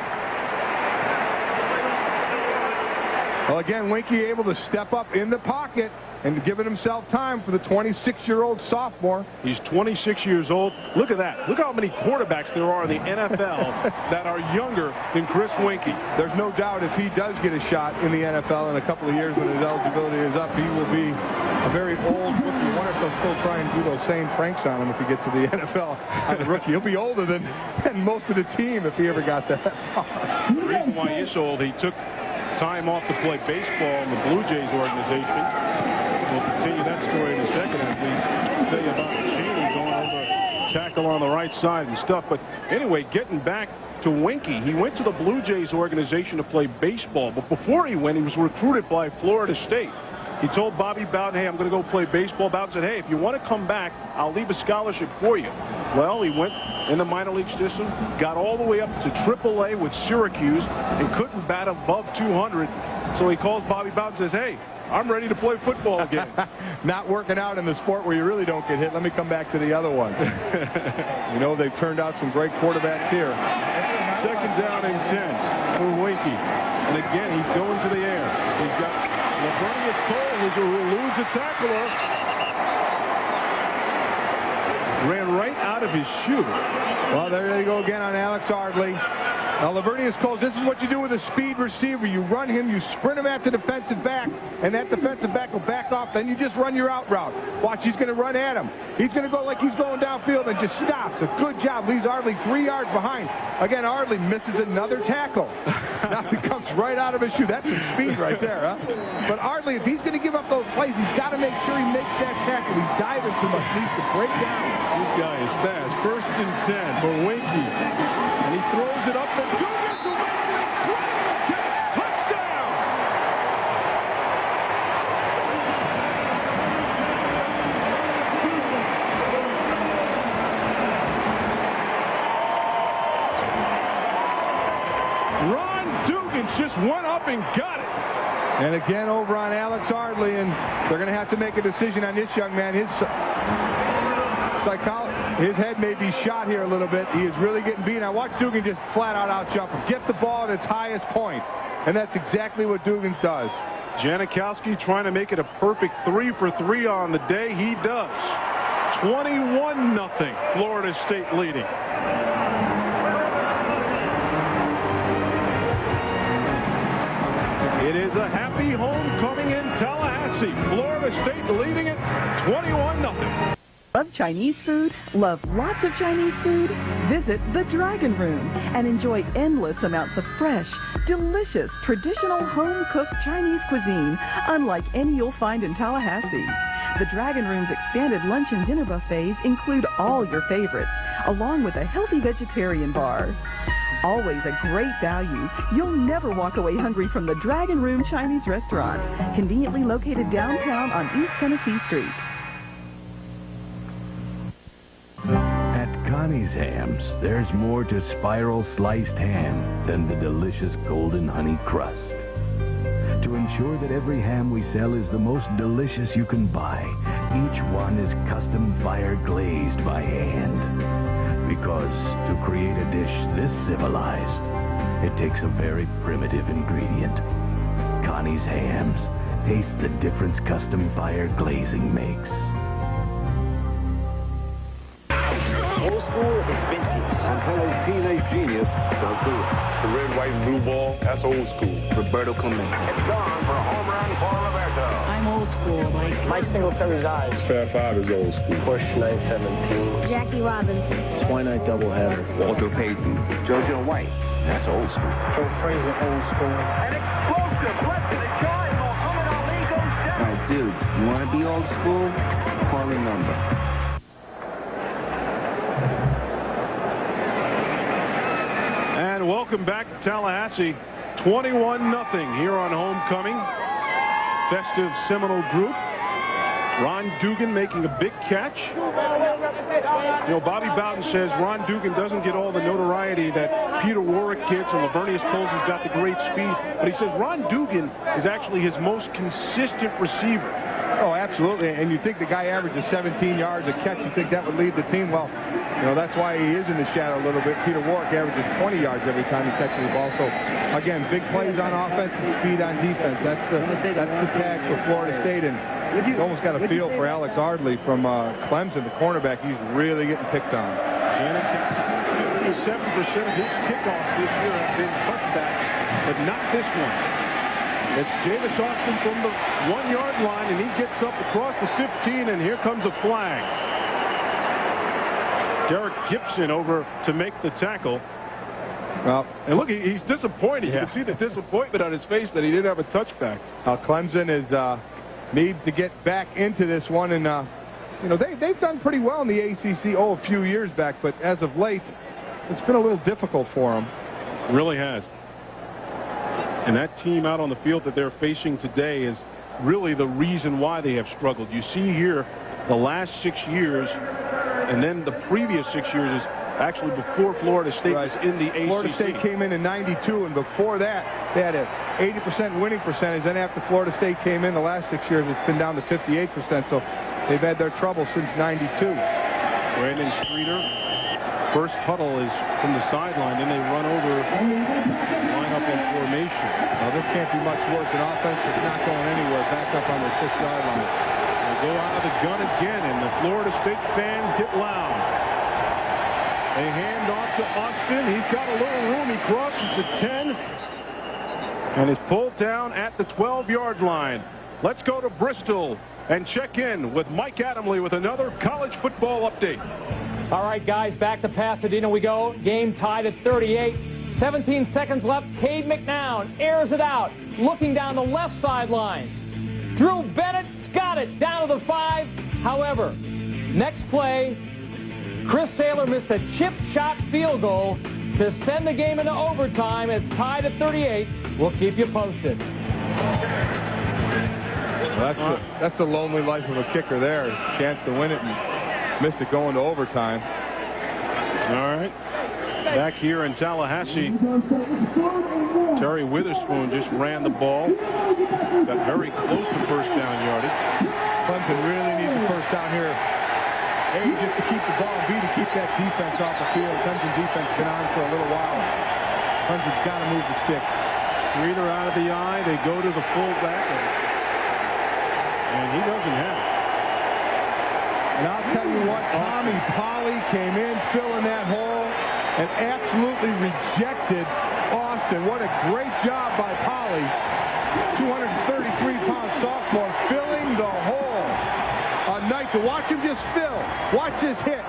Well, again, Weinke able to step up in the pocket and giving himself time for the 26-year-old sophomore. He's 26 years old. Look at that. Look how many quarterbacks there are in the NFL that are younger than Chris Weinke. There's no doubt if he does get a shot in the NFL in a couple of years when his eligibility is up, he will be a very old rookie. I wonder if they'll still try and do those same pranks on him if he gets to the NFL as a rookie. He'll be older than most of the team if he ever got that far. The reason why he's old, he took time off to play baseball in the Blue Jays organization. We'll continue that story in a second as we tell you about Cheney going over tackle on the right side and stuff. But anyway, getting back to Weinke, he went to the Blue Jays organization to play baseball. But before he went, he was recruited by Florida State. He told Bobby Bowden, hey, I'm going to go play baseball. Bowden said, hey, if you want to come back, I'll leave a scholarship for you. Well, he went in the minor league system, got all the way up to AAA with Syracuse, and couldn't bat above 200. So he calls Bobby Bowden and says, hey, I'm ready to play football again. Not working out in the sport where you really don't get hit. Let me come back to the other one. You know, they've turned out some great quarterbacks here. 2nd down and 10 for Weinke. And again, he's going to the air. He's got Laveranues Coles, who eludes a tackler. Ran right out of his shoe. Well, there they go again on Alex Ardley. Now, Laveranues Coles, this is what you do with a speed receiver. You run him, you sprint him at the defensive back, and that defensive back will back off. Then you just run your out route. Watch, he's going to run at him. He's going to go like he's going downfield and just stops. A good job. Leaves Ardley 3 yards behind. Again, Ardley misses another tackle. Now he comes right out of his shoe. That's some speed right there, huh? But Ardley, if he's going to give up those plays, he's got to make sure he makes that tackle. He's diving too much. He needs to break down. This guy is fast. 1st and 10 for Weinke. And he throws it up for Dugans, who makes an incredible catch. Touchdown! Ron Dugans just went up and got it. And again over on Alex Ardley, and they're going to have to make a decision on this young man. His head may be shot here a little bit. He is really getting beat. Now watch Dugans just flat out jump him. Get the ball at its highest point. And that's exactly what Dugans does. Janikowski trying to make it a perfect 3 for 3 on the day. He does. 21-0. Florida State leading. It is a happy homecoming in Tallahassee. Florida State leading it 21-0. Love Chinese food? Love lots of Chinese food? Visit the Dragon Room and enjoy endless amounts of fresh, delicious, traditional home-cooked Chinese cuisine, unlike any you'll find in Tallahassee. The Dragon Room's expanded lunch and dinner buffets include all your favorites, along with a healthy vegetarian bar. Always a great value. You'll never walk away hungry from the Dragon Room Chinese restaurant, conveniently located downtown on East Tennessee Street. Connie's Hams, there's more to spiral sliced ham than the delicious golden honey crust. To ensure that every ham we sell is the most delicious you can buy, each one is custom fire glazed by hand. Because to create a dish this civilized, it takes a very primitive ingredient. Connie's Hams. Taste the difference custom fire glazing makes. Old school is vintage. Until a teenage genius does do it. The red, white, and blue ball, that's old school. Roberto Clemson. It's gone for a home run for Roberto. I'm old school, Mike. Mike Singletary's eyes. Fab Five is old school. Porsche 917. Jackie Robinson. Twilight doubleheader. Walter Payton. JoJo White. That's old school. Joe Frazier, old school. An explosive left to the jaw, and Muhammad Ali goes down. All right, dude, you want to be old school? Call the number. And welcome back to Tallahassee. 21-0 here on homecoming. Festive Seminole group. Ron Dugans making a big catch. You know, Bobby Bowden says Ron Dugans doesn't get all the notoriety that Peter Warrick gets, and Laveranues Coles has got the great speed. But he says Ron Dugans is actually his most consistent receiver. Oh, absolutely. And you think the guy averages 17 yards a catch. You think that would lead the team? Well, you know, that's why he is in the shadow a little bit. Peter Warrick averages 20 yards every time he catches the ball. So, again, big plays on offense and speed on defense. That's the tag for Florida State. And you almost got a feel for Alex Ardley from Clemson, the cornerback. He's really getting picked on. 57% of his kickoffs this year have been touchbacks, but not this one. It's Javis Austin from the 1-yard line, and he gets up across the 15, and here comes a flag. Derek Gibson over to make the tackle. Well, and look, he's disappointed. Yeah. You can see the disappointment on his face that he didn't have a touchback. Clemson is needs to get back into this one, and you know, they've done pretty well in the ACC a few years back, but as of late, it's been a little difficult for them. It really has. And that team out on the field that they're facing today is really the reason why they have struggled. You see here the last 6 years, and then the previous 6 years is Actually, before Florida State was in the ACC. Florida State came in '92, and before that, they had an 80% winning percentage. Then after Florida State came in the last 6 years, it's been down to 58%. So they've had their trouble since '92. Brandon Streeter, first huddle is from the sideline. Then they run over, line up in formation. Now, this can't be much worse. An offense that's not going anywhere, back up on their 6-yard line. They go out of the gun again, and the Florida State fans get loud. They hand off to Austin. He's got a little room. He crosses the 10 and is pulled down at the 12-yard line. Let's go to Bristol and check in with Mike Adamle with another college football update. All right, guys, back to Pasadena we go. Game tied at 38. 17 seconds left. Cade McNown airs it out, looking down the left sideline. Drew Bennett's got it down to the 5. However, next play, Chris Saylor missed a chip shot field goal to send the game into overtime. It's tied at 38. We'll keep you posted. Well, that's the lonely life of a kicker there. A chance to win it and miss it going to overtime. All right. Back here in Tallahassee, Terry Witherspoon just ran the ball. Got very close to first down yardage. Clemson really needs a first down here. A, just to keep the ball, and B, to keep that defense off the field. Clemson defense been on for a little while. Clemson's got to move the stick. Streeter out of the eye. They go to the fullback, and he doesn't have it. And I'll tell you what, Tommy Polley came in, filling that hole, and absolutely rejected Austin. What a great job by Polley. 233-pound sophomore filling the hole. A night to watch him just fill. Watch his hit.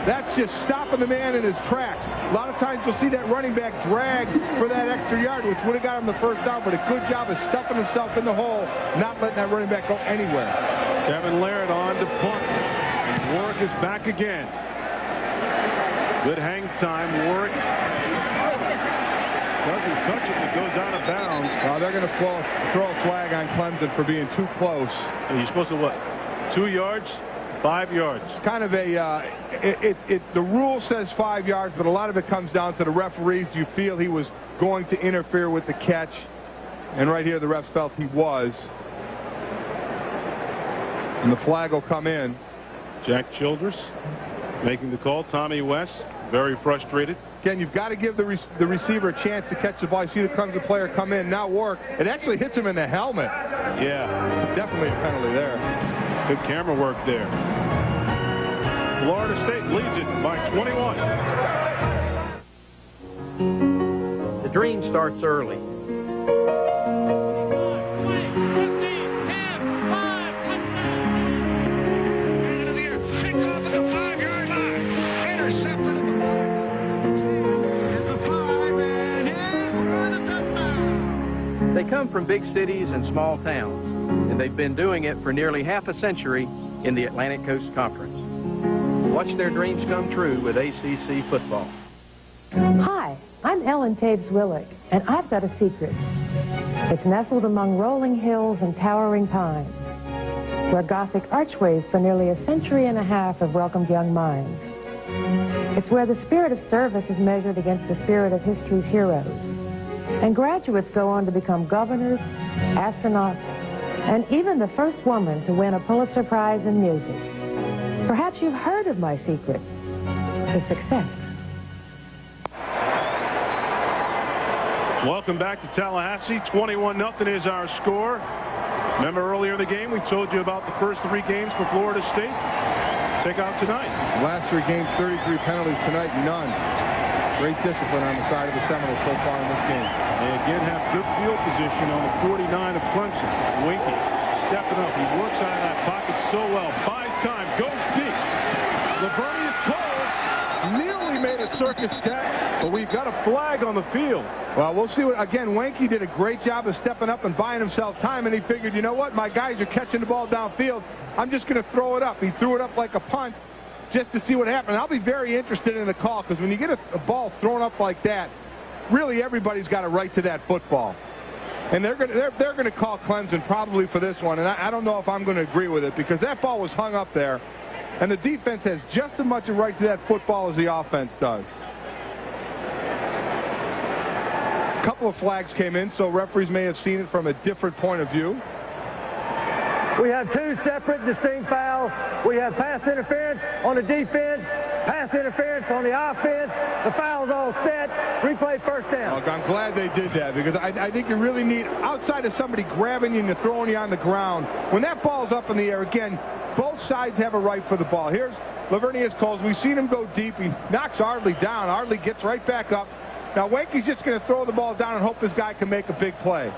That's just stopping the man in his tracks. A lot of times you'll see that running back drag for that extra yard, which would have got him the first down, but a good job of stuffing himself in the hole, not letting that running back go anywhere. Kevin Laird on to punt. Warrick is back again. Good hang time. Warrick doesn't touch it. It goes out of bounds. They're going to throw a flag on Clemson for being too close. You're supposed to what? 2 yards? 5 yards. It's kind of a, the rule says 5 yards, but a lot of it comes down to the referees. Do you feel he was going to interfere with the catch? And right here, the refs felt he was. And the flag will come in. Jack Childress making the call. Tommy West, very frustrated. Again, you've got to give the receiver a chance to catch the ball. You see the Clemson player come in, now work. It actually hits him in the helmet. Yeah. Definitely a penalty there. Good camera work there. Florida State leads it by 21. The dream starts early. They come from big cities and small towns, and they've been doing it for nearly half a century in the Atlantic Coast Conference. Watch their dreams come true with ACC football. Hi, I'm Ellen Taves-Willick, and I've got a secret. It's nestled among rolling hills and towering pines, where Gothic archways for nearly a century and a half have welcomed young minds. It's where the spirit of service is measured against the spirit of history's heroes. And graduates go on to become governors, astronauts, and even the first woman to win a Pulitzer Prize in music. Perhaps you've heard of my secret to success. Welcome back to Tallahassee. 21-0 is our score. Remember earlier in the game, we told you about the first 3 games for Florida State. Check out tonight. Last 3 games, 33 penalties. Tonight, none. Great discipline on the side of the Seminoles so far in this game. They again have good field position on the 49 of Clemson. Weinke stepping up. He works out of that pocket so well. Buys time. Goes deep. Laveranues Coles nearly made a circus catch, but we've got a flag on the field. Well, we'll see. Again, Weinke did a great job of stepping up and buying himself time, and he figured, you know what? My guys are catching the ball downfield. I'm just going to throw it up. He threw it up like a punt, just to see what happened. I'll be very interested in the call, because when you get a ball thrown up like that, really everybody's got a right to that football. And they're going to call Clemson probably for this one, and I don't know if I'm going to agree with it, because that ball was hung up there. And the defense has just as much a right to that football as the offense does. A couple of flags came in, so referees may have seen it from a different point of view. We have two separate distinct fouls. We have pass interference on the defense, pass interference on the offense. The foul's all set. Replay first down. Look, I'm glad they did that because I think you really need, outside of somebody grabbing you and throwing you on the ground, when that ball's up in the air, again, both sides have a right for the ball. Here's Laveranues Coles. We've seen him go deep. He knocks Ardley down. Ardley gets right back up. Now, Weinke's just going to throw the ball down and hope this guy can make a big play.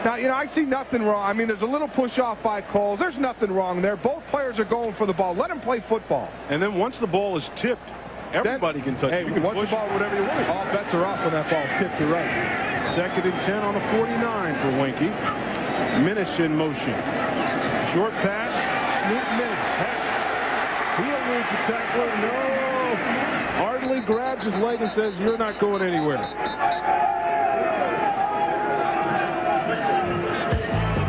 Now, you know, I see nothing wrong. I mean, there's a little push-off by Coles. There's nothing wrong there. Both players are going for the ball. Let them play football. And then once the ball is tipped, everybody can touch it. Hey, once the ball, whatever you want. All bets are off when that ball's tipped. You're right. 2nd and 10 on the 49 for Weinke. Minnis in motion. Short pass. Snoop Minnis. Pass. He'll lose the tackler. No. Ardley grabs his leg and says, "You're not going anywhere."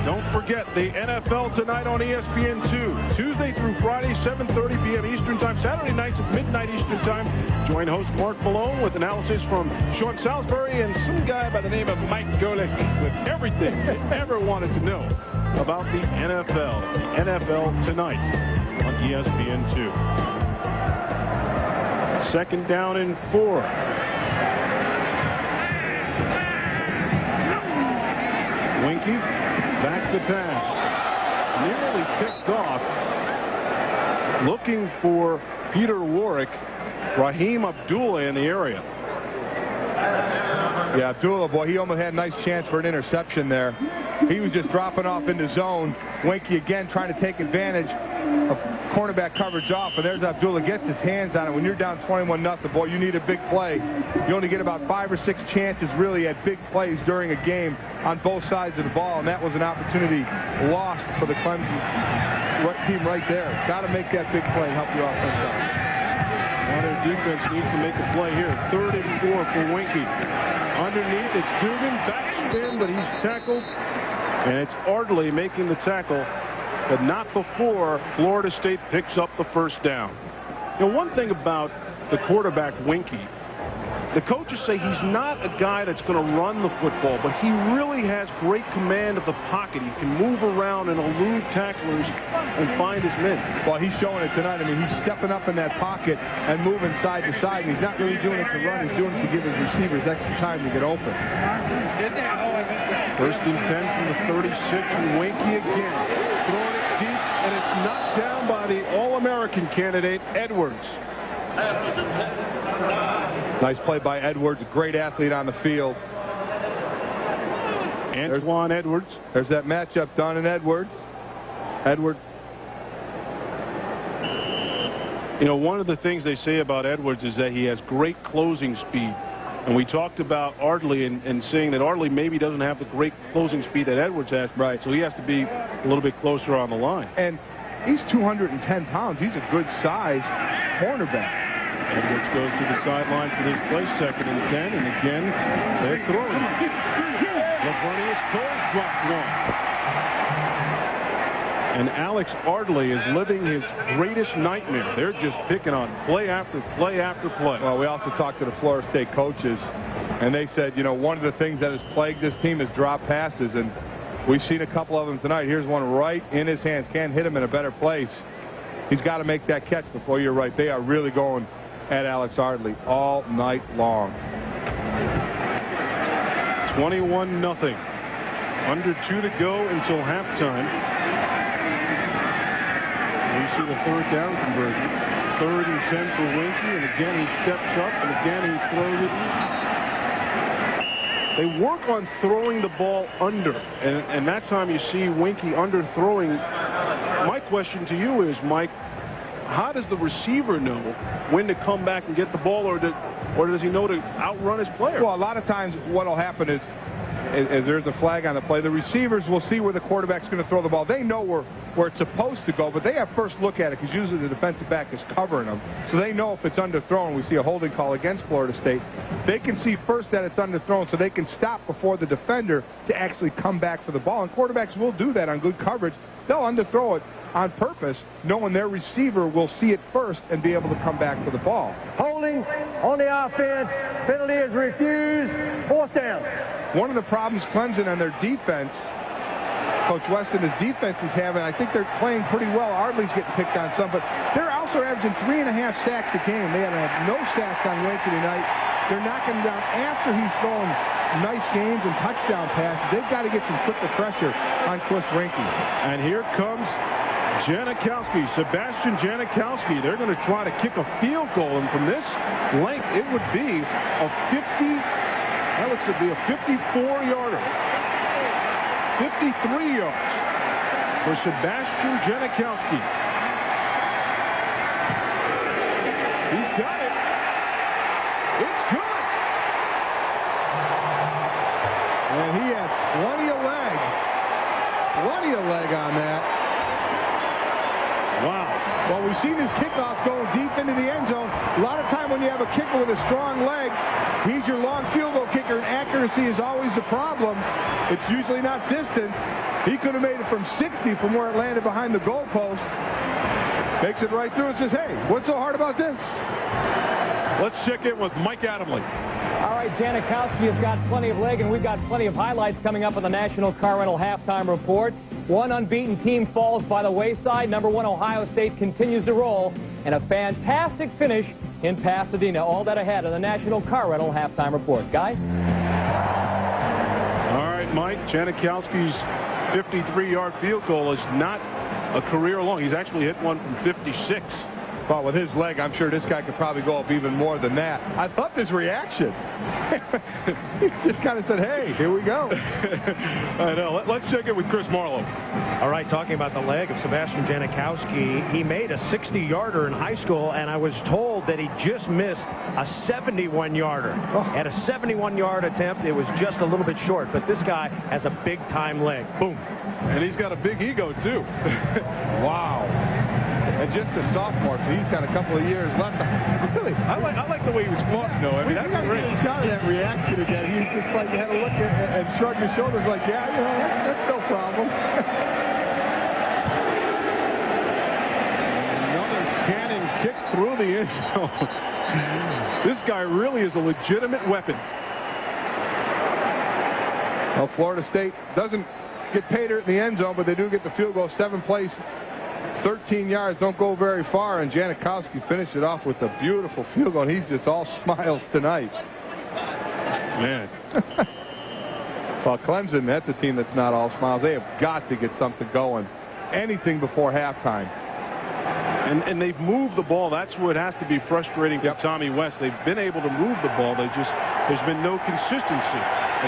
Don't forget the NFL tonight on ESPN2. Tuesday through Friday, 7:30 p.m. Eastern Time. Saturday nights at midnight Eastern Time. Join host Mark Malone with analysis from Sean Salisbury and some guy by the name of Mike Golick with everything you ever wanted to know about the NFL. The NFL tonight on ESPN2. 2nd down and 4. Weinke. Back to pass. Nearly picked off. Looking for Peter Warrick. Raheem Abdullah in the area. Yeah, Abdullah, boy, he almost had a nice chance for an interception there. He was just dropping off into zone. Weinke again trying to take advantage of cornerback coverage off, and there's Abdullah, gets his hands on it. When you're down 21-0, boy, you need a big play. You only get about 5 or 6 chances really at big plays during a game on both sides of the ball, and that was an opportunity lost for the Clemson team right there. Got to make that big play and help your offense out. Well, their defense needs to make a play here. 3rd and 4 for Weinke. Underneath, it's Dugans, backspin, but he's tackled, and it's Ardley making the tackle. But not before Florida State picks up the first down. You know, one thing about the quarterback, Weinke, the coaches say he's not a guy that's going to run the football, but he really has great command of the pocket. He can move around and elude tacklers and find his men. Well, he's showing it tonight. I mean, he's stepping up in that pocket and moving side to side, and he's not really doing it to run. He's doing it to give his receivers extra time to get open. 1st and 10 from the 36, and Weinke again. Throwing it deep, and it's knocked down by the All-American candidate, Edwards. Nice play by Edwards, a great athlete on the field. Antoine Edwards. There's that matchup done in Edwards. Edwards. You know, one of the things they say about Edwards is that he has great closing speed. And we talked about Ardley and saying that Ardley maybe doesn't have the great closing speed that Edwards has. Right. So he has to be a little bit closer on the line. And he's 210 pounds. He's a good size cornerback. Edwards goes to the sideline for this play, 2nd and 10. And again, they're throwing. Laveranues Coles dropped one. And Alex Ardley is living his greatest nightmare. They're just picking on play after play after play. Well, we also talked to the Florida State coaches, and they said, you know, one of the things that has plagued this team is drop passes, and we've seen a couple of them tonight. Here's one right in his hands. Can't hit him in a better place. He's got to make that catch before you're right. They are really going at Alex Ardley all night long. 21-0. Under 2 to go until halftime. We see the 3rd down conversion. 3rd and 10 for Weinke, and again he steps up, and again he throws it. They work on throwing the ball under, and that time you see Weinke under throwing. My question to you is, Mike, how does the receiver know when to come back and get the ball, or does he know to outrun his player? Well, a lot of times what will happen is there's a flag on the play. The receivers will see where the quarterback's going to throw the ball. They know where it's supposed to go, but they have first look at it because usually the defensive back is covering them. So they know if it's underthrown. We see a holding call against Florida State. They can see first that it's underthrown, so they can stop before the defender to actually come back for the ball. And quarterbacks will do that on good coverage. They'll underthrow it on purpose, knowing their receiver will see it first and be able to come back for the ball. Holding on the offense. Penalty is refused. 4th down. One of the problems Clemson on their defense, Coach Weston, his defense is having, I think they're playing pretty well. Ardley's getting picked on some, but they're also averaging 3.5 sacks a game. They have no sacks on Wednesday night. They're knocking him down after he's throwing nice games and touchdown passes. They've got to get some quicker pressure on Chris Weinke. And here comes Janikowski, Sebastian Janikowski. They're going to try to kick a field goal, and from this length, it would be a 54-yarder. 53 yards for Sebastian Janikowski. He's got it. It's good. And he has plenty of leg. Plenty of leg on that. Wow. Well, we've seen his kickoff go deep into the end zone. A lot of time when you have a kicker with a strong leg, he's your long field goal kicker, and accuracy is always the problem. It's usually not distance. He could have made it from 60 from where it landed behind the goalpost. Takes it right through and says, hey, what's so hard about this? Let's check in with Mike Adamle. All right, Janikowski has got plenty of leg, and we've got plenty of highlights coming up on the National Car Rental Halftime Report. One unbeaten team falls by the wayside. Number 1 Ohio State continues to roll, and a fantastic finish in Pasadena. All that ahead of the National Car Rental Halftime Report. Guys? All right, Mike, Janikowski's 53-yard field goal is not a career long. He's actually hit one from 56. But with his leg, I'm sure this guy could probably go up even more than that. I thought this reaction. He just kind of said, hey, here we go. I know. Let's check in with Chris Marlowe. All right, talking about the leg of Sebastian Janikowski, he made a 60-yarder in high school, and I was told that he just missed a 71-yarder. At a 71-yard attempt, it was just a little bit short, but this guy has a big-time leg. Boom. And he's got a big ego, too. Wow. And just a sophomore, so he's got a couple of years left. Really, I like the way he was fought, though. I mean, that's great. We shot at that reaction again. He was just like, you had to look at and shrug his shoulders like, yeah, you know, that's no problem. Another cannon kick through the end zone. This guy really is a legitimate weapon. Well, Florida State doesn't get paid in the end zone, but they do get the field goal. 7th place. 13 yards, don't go very far, and Janikowski finished it off with a beautiful field goal, and he's just all smiles tonight. Man. Well, Clemson, that's a team that's not all smiles. They have got to get something going. Anything before halftime. And they've moved the ball. That's what has to be frustrating for Tommy West. They've been able to move the ball. There's been no consistency.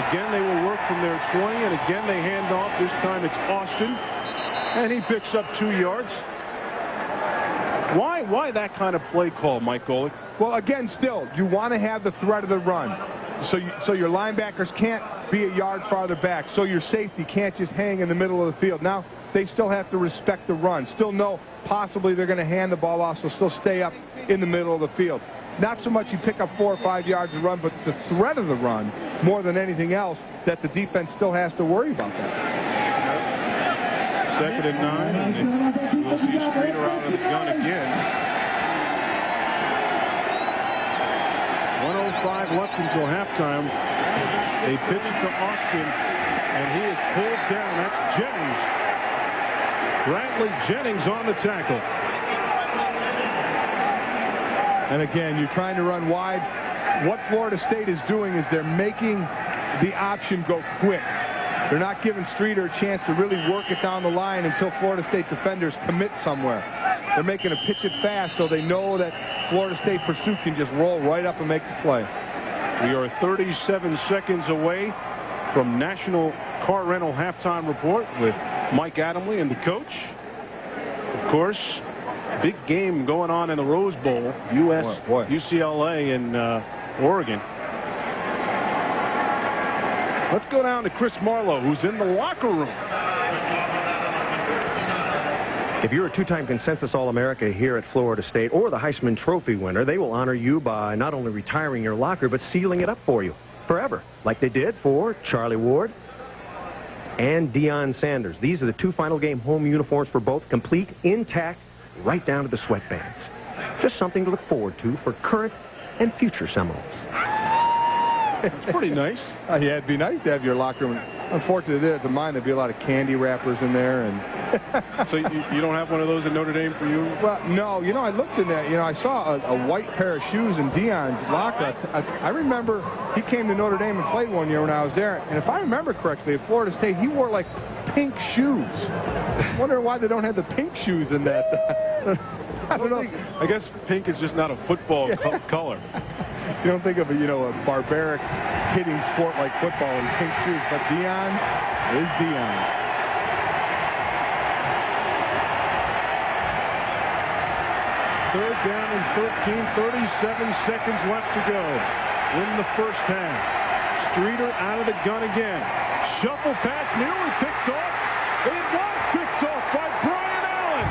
Again, they will work from their swing, and again, they hand off. This time it's Austin. And he picks up 2 yards. Why that kind of play call, Mike Golick? Well, again, still, you want to have the threat of the run. So your linebackers can't be a yard farther back. So your safety can't just hang in the middle of the field. Now, they still have to respect the run. Still know possibly they're going to hand the ball off, so still stay up in the middle of the field. Not so much you pick up 4 or 5 yards to run, but it's the threat of the run more than anything else that the defense still has to worry about that. 2nd and 9, and we'll see Streeter out of the gun again. 1:05 left until halftime. They pitch to Austin, and he is pulled down. That's Jennings. Bradley Jennings on the tackle. And again, you're trying to run wide. What Florida State is doing is they're making the option go quick. They're not giving Streeter a chance to really work it down the line until Florida State defenders commit somewhere. They're making a pitch it fast so they know that Florida State pursuit can just roll right up and make the play. We are 37 seconds away from National Car Rental Halftime Report with Mike Adamle and the coach. Of course, big game going on in the Rose Bowl. UCLA and Oregon. Let's go down to Chris Marlowe, who's in the locker room. If you're a 2-time consensus All-America here at Florida State or the Heisman Trophy winner, they will honor you by not only retiring your locker, but sealing it up for you forever, like they did for Charlie Ward, and Deion Sanders. These are the 2 final game home uniforms for both, complete, intact, right down to the sweatbands. Just something to look forward to for current and future Seminoles. It's pretty nice. Yeah, it'd be nice to have your locker room. Unfortunately, at mine, there'd be a lot of candy wrappers in there. And so you don't have one of those at Notre Dame for you? Well, no. You know, I looked in that. You know, I saw a white pair of shoes in Deion's locker. I remember he came to Notre Dame and played one year when I was there. And if I remember correctly, at Florida State, he wore like pink shoes. I wonder why they don't have the pink shoes in that. I don't know. I guess pink is just not a football color. You don't think of a barbaric hitting sport like football in pink shoes, but Deion is Deion. Third down and 13, 37 seconds left to go in the first half. Streeter out of the gun again. Shuffle pass, nearly picked off. It was picked off by Brian Allen.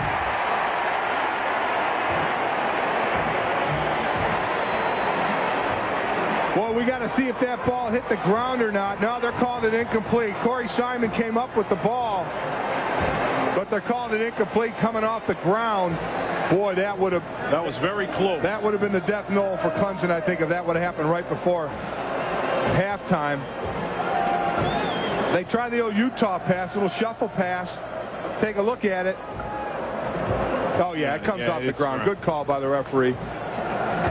Well, we got to see if that ball hit the ground or not. No, they're calling it incomplete. Corey Simon came up with the ball, but they're calling it incomplete coming off the ground. Boy, that was very close. That would have been the death knell for Clemson, I think, if that would have happened right before halftime. They tried the old Utah pass, a little shuffle pass. Take a look at it. Oh, yeah, it comes off the ground. Good call by the referee.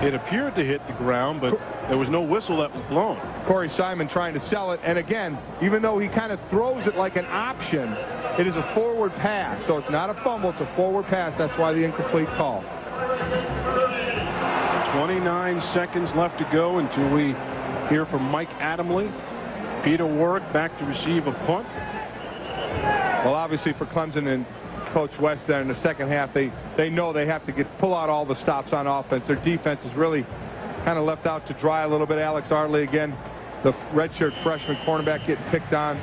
It appeared to hit the ground, but there was no whistle that was blown. Corey Simon trying to sell it. And again, even though he kind of throws it like an option, it is a forward pass. So it's not a fumble, it's a forward pass. That's why the incomplete call. 29 seconds left to go until we hear from Mike Adamle. Peter Warrick back to receive a punt. Well, obviously for Clemson and Coach West there in the second half, they know they have to pull out all the stops on offense. Their defense is really kind of left out to dry a little bit. Alex Arley again, the redshirt freshman cornerback, getting picked on.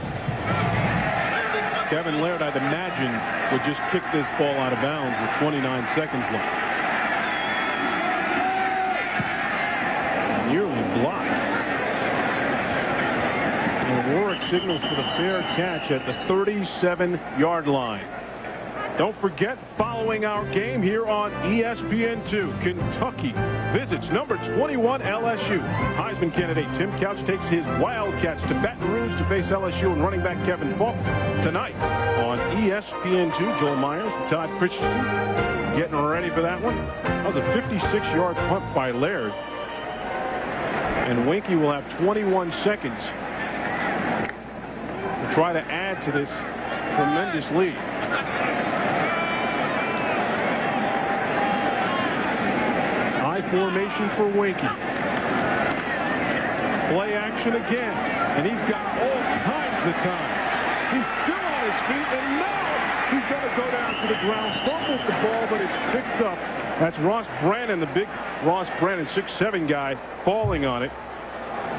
Kevin Laird, I'd imagine, would just kick this ball out of bounds with 29 seconds left. Nearly blocked. And Warrick signals for the fair catch at the 37-yard line. Don't forget, following our game here on ESPN2, Kentucky visits number 21 LSU. Heisman candidate Tim Couch takes his Wildcats to Baton Rouge to face LSU and running back Kevin Falk tonight on ESPN2. Joel Myers, Todd Christensen getting ready for that one. That was a 56-yard punt by Laird. And Weinke will have 21 seconds to try to add to this tremendous lead. Formation for Weinke. Play action again, and he's got all kinds of time. He's still on his feet, and now he's going to go down to the ground, fumbles the ball, but it's picked up. That's Ross Brannon, the big Ross Brannon, 6'7" guy, falling on it.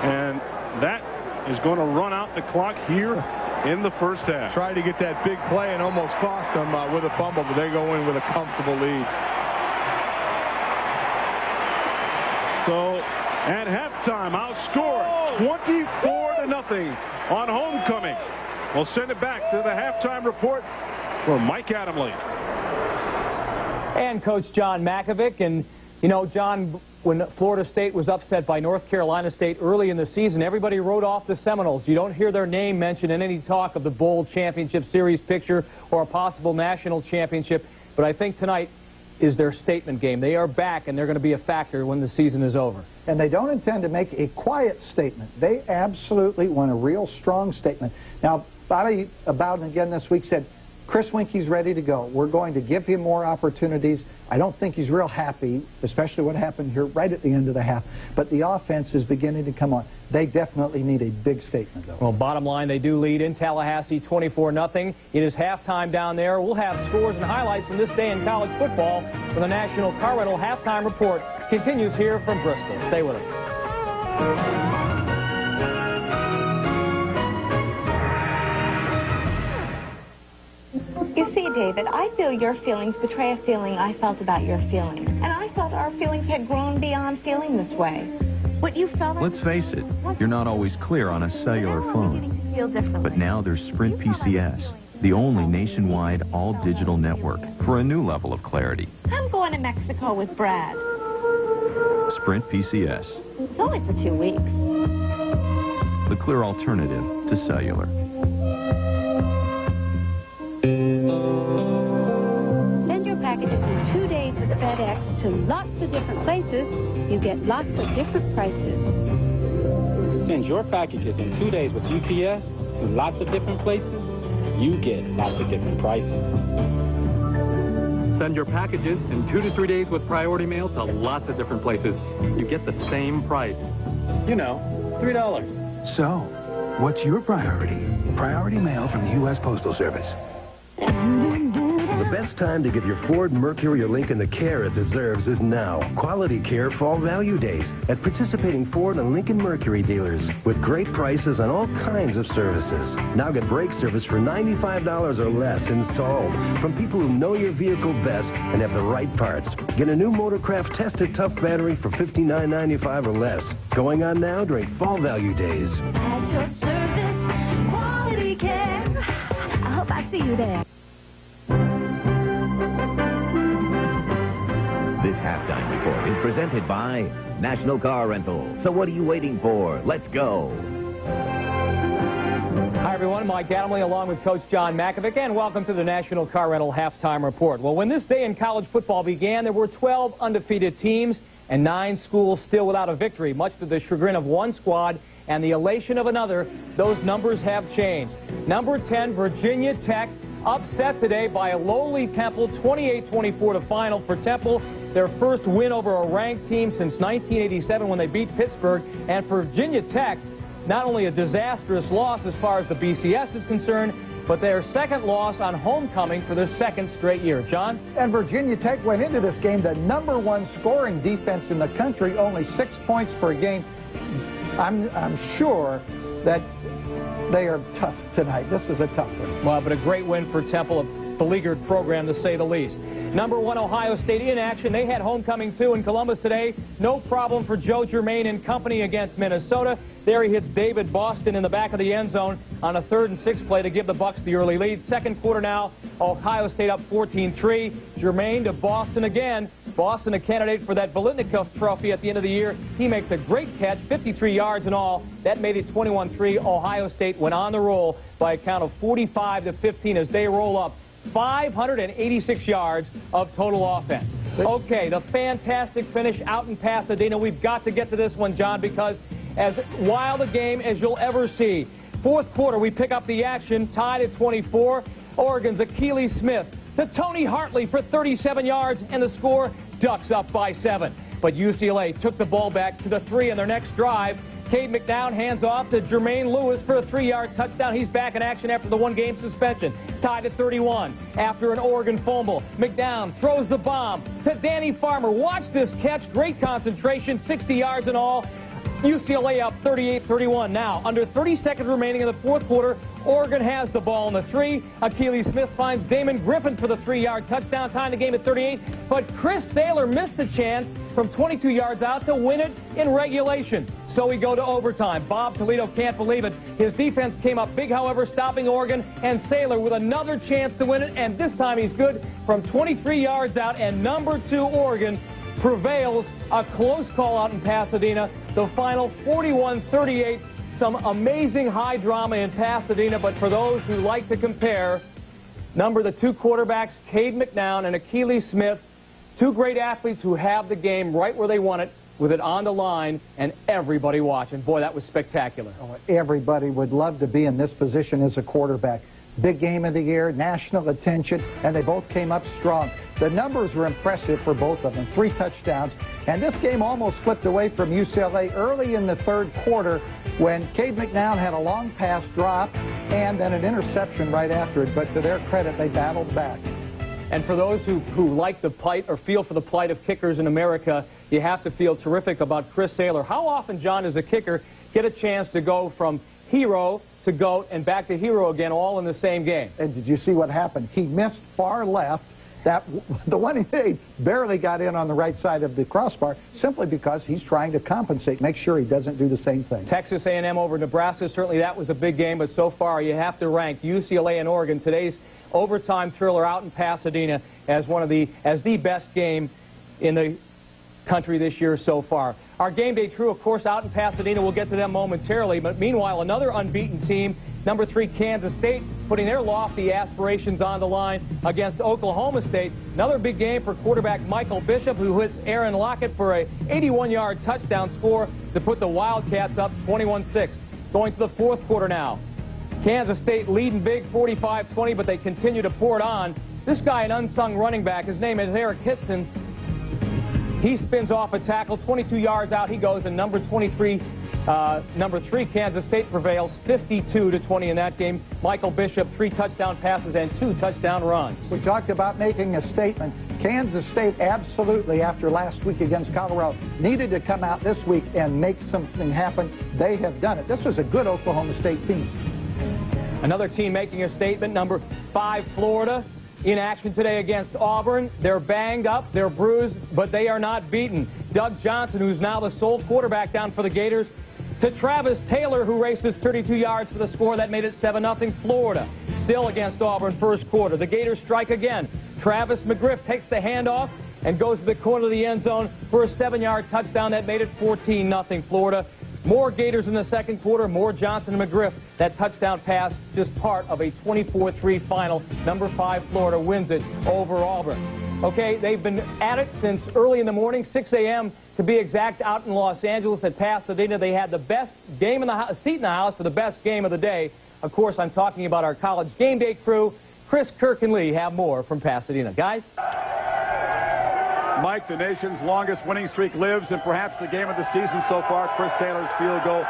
And that is going to run out the clock here in the first half. Tried to get that big play and almost cost them with a fumble, but they go in with a comfortable lead. So at halftime, outscored 24-0 on homecoming. We'll send it back to the halftime report for Mike Adamle. And Coach John Mackovic. And, you know, John, when Florida State was upset by North Carolina State early in the season, everybody wrote off the Seminoles. You don't hear their name mentioned in any talk of the Bowl Championship Series picture or a possible national championship. But I think tonight is their statement game. They are back, and they're going to be a factor when the season is over. And they don't intend to make a quiet statement. They absolutely want a real strong statement. Now, Bobby Bowden again this week said, Chris Weinke's ready to go. We're going to give him more opportunities. I don't think he's real happy, especially what happened here right at the end of the half. But the offense is beginning to come on. They definitely need a big statement, though. Well, bottom line, they do lead in Tallahassee 24-0. It is halftime down there. We'll have scores and highlights from this day in college football when the National Car Rental Halftime Report continues here from Bristol. Stay with us. You see, David, I feel your feelings betray a feeling I felt about your feelings. And I felt our feelings had grown beyond feeling this way. What you felt Let's face it, you're not always clear on a cellular phone. feel differently. But now there's Sprint PCS, the only nationwide all-digital network for a new level of clarity. I'm going to Mexico with Brad. Sprint PCS, It's only for 2 weeks. the clear alternative to cellular. Send your packages in 2 days with FedEx to lots of different places. You get lots of different prices. Send your packages in 2 days with UPS to lots of different places. You get lots of different prices. Send your packages in 2 to 3 days with priority mail to lots of different places. You get the same price. You know, $3. So, what's your priority? Priority mail from the U.S. Postal Service. The best time to give your Ford, Mercury, or Lincoln the care it deserves is now. Quality Care Fall Value Days at participating Ford and Lincoln Mercury dealers with great prices on all kinds of services. Now get brake service for $95 or less installed from people who know your vehicle best and have the right parts. Get a new Motorcraft Tested Tough battery for $59.95 or less. Going on now during Fall Value Days. At your service, quality care. I hope I see you there. This halftime report is presented by National Car Rental. So what are you waiting for? Let's go. Hi, everyone. Mike Adamley along with Coach John Makovic, and welcome to the National Car Rental Halftime Report. Well, when this day in college football began, there were 12 undefeated teams and 9 schools still without a victory, much to the chagrin of one squad and the elation of another. Those numbers have changed. Number 10, Virginia Tech, upset today by a lowly Temple, 28-24 to final for Temple. Their first win over a ranked team since 1987 when they beat Pittsburgh. And for Virginia Tech, not only a disastrous loss as far as the BCS is concerned, but their second loss on homecoming for their second straight year. John? And Virginia Tech went into this game the #1 scoring defense in the country, only 6 points per game. I'm sure that they are tough tonight. This is a tough one. Well, but a great win for Temple, a beleaguered program to say the least. Number 1, Ohio State in action. They had homecoming, too, in Columbus today. No problem for Joe Germain and company against Minnesota. There he hits David Boston in the back of the end zone on a 3rd and 6 play to give the Bucs the early lead. Second quarter now, Ohio State up 14-3. Germain to Boston again. Boston a candidate for that Biletnikoff trophy at the end of the year. He makes a great catch, 53 yards in all. That made it 21-3. Ohio State went on the roll by a count of 45-15 as they roll up 586 yards of total offense. Okay, the fantastic finish out in Pasadena. We've got to get to this one, John, because as wild a game as you'll ever see. Fourth quarter, we pick up the action, tied at 24. Oregon's Achilles Smith to Tony Hartley for 37 yards, and the score, Ducks up by 7. But UCLA took the ball back to the 3 in their next drive. Cade McNown hands off to Jermaine Lewis for a 3-yard touchdown. He's back in action after the 1-game suspension. Tied at 31 after an Oregon fumble. McNown throws the bomb to Danny Farmer. Watch this catch. Great concentration. 60 yards in all. UCLA up 38-31. Now, under 30 seconds remaining in the fourth quarter, Oregon has the ball in the 3. Achilles Smith finds Damon Griffin for the 3-yard touchdown. Tying the game at 38. But Chris Saylor missed the chance from 22 yards out to win it in regulation. So we go to overtime. Bob Toledo can't believe it. His defense came up big, however, stopping Oregon, and Saylor with another chance to win it, and this time he's good from 23 yards out, and number 2 Oregon prevails. A close call out in Pasadena. The final 41-38. Some amazing high drama in Pasadena, but for those who like to compare, the 2 quarterbacks, Cade McNown and Achilles Smith, 2 great athletes who have the game right where they want it, with it on the line, and everybody watching. Boy, that was spectacular. Oh, everybody would love to be in this position as a quarterback. Big game of the year, national attention, and they both came up strong. The numbers were impressive for both of them, 3 touchdowns. And this game almost slipped away from UCLA early in the third quarter when Cade McNown had a long pass drop and then an interception right after it. But to their credit, they battled back. And for those who like the plight or feel for the plight of kickers in America, you have to feel terrific about Chris Saylor. How often, John, does a kicker get a chance to go from hero to GOAT and back to hero again all in the same game? And did you see what happened? He missed far left, the one he made barely got in on the right side of the crossbar simply because he's trying to compensate, make sure he doesn't do the same thing. Texas A&M over Nebraska, certainly that was a big game, but so far you have to rank UCLA and Oregon, today's overtime thriller out in Pasadena, as the best game in the country this year so far. Our game day crew, of course, out in Pasadena. We'll get to them momentarily. But meanwhile, another unbeaten team, number 3 Kansas State, putting their lofty aspirations on the line against Oklahoma State. Another big game for quarterback Michael Bishop, who hits Aaron Lockett for a 81-yard touchdown score to put the Wildcats up 21-6. Going to the fourth quarter now. Kansas State leading big, 45-20, but they continue to pour it on. This guy, an unsung running back, his name is Eric Hitson. He spins off a tackle, 22 yards out he goes, and number 3 Kansas State prevails 52-20 in that game. Michael Bishop, 3 touchdown passes and 2 touchdown runs. We talked about making a statement. Kansas State absolutely, after last week against Colorado, needed to come out this week and make something happen. They have done it. This was a good Oklahoma State team. Another team making a statement, number 5 Florida. In action today against Auburn. They're banged up, they're bruised, but they are not beaten. Doug Johnson, who's now the sole quarterback down for the Gators, to Travis Taylor, who races 32 yards for the score. That made it 7-0 Florida. Still against Auburn first quarter. The Gators strike again. Travis McGriff takes the handoff and goes to the corner of the end zone for a 7-yard touchdown. That made it 14-0 Florida. More Gators in the second quarter, more Johnson and McGriff. That touchdown pass just part of a 24-3 final. Number 5 Florida wins it over Auburn. Okay, they've been at it since early in the morning, 6 a.m. to be exact, out in Los Angeles at Pasadena. They had the best game in the seat in the house for the best game of the day. Of course, I'm talking about our college game day crew. Chris, Kirk, and Lee have more from Pasadena. Guys? Mike, the nation's longest winning streak lives, and perhaps the game of the season so far, Chris Taylor's field goal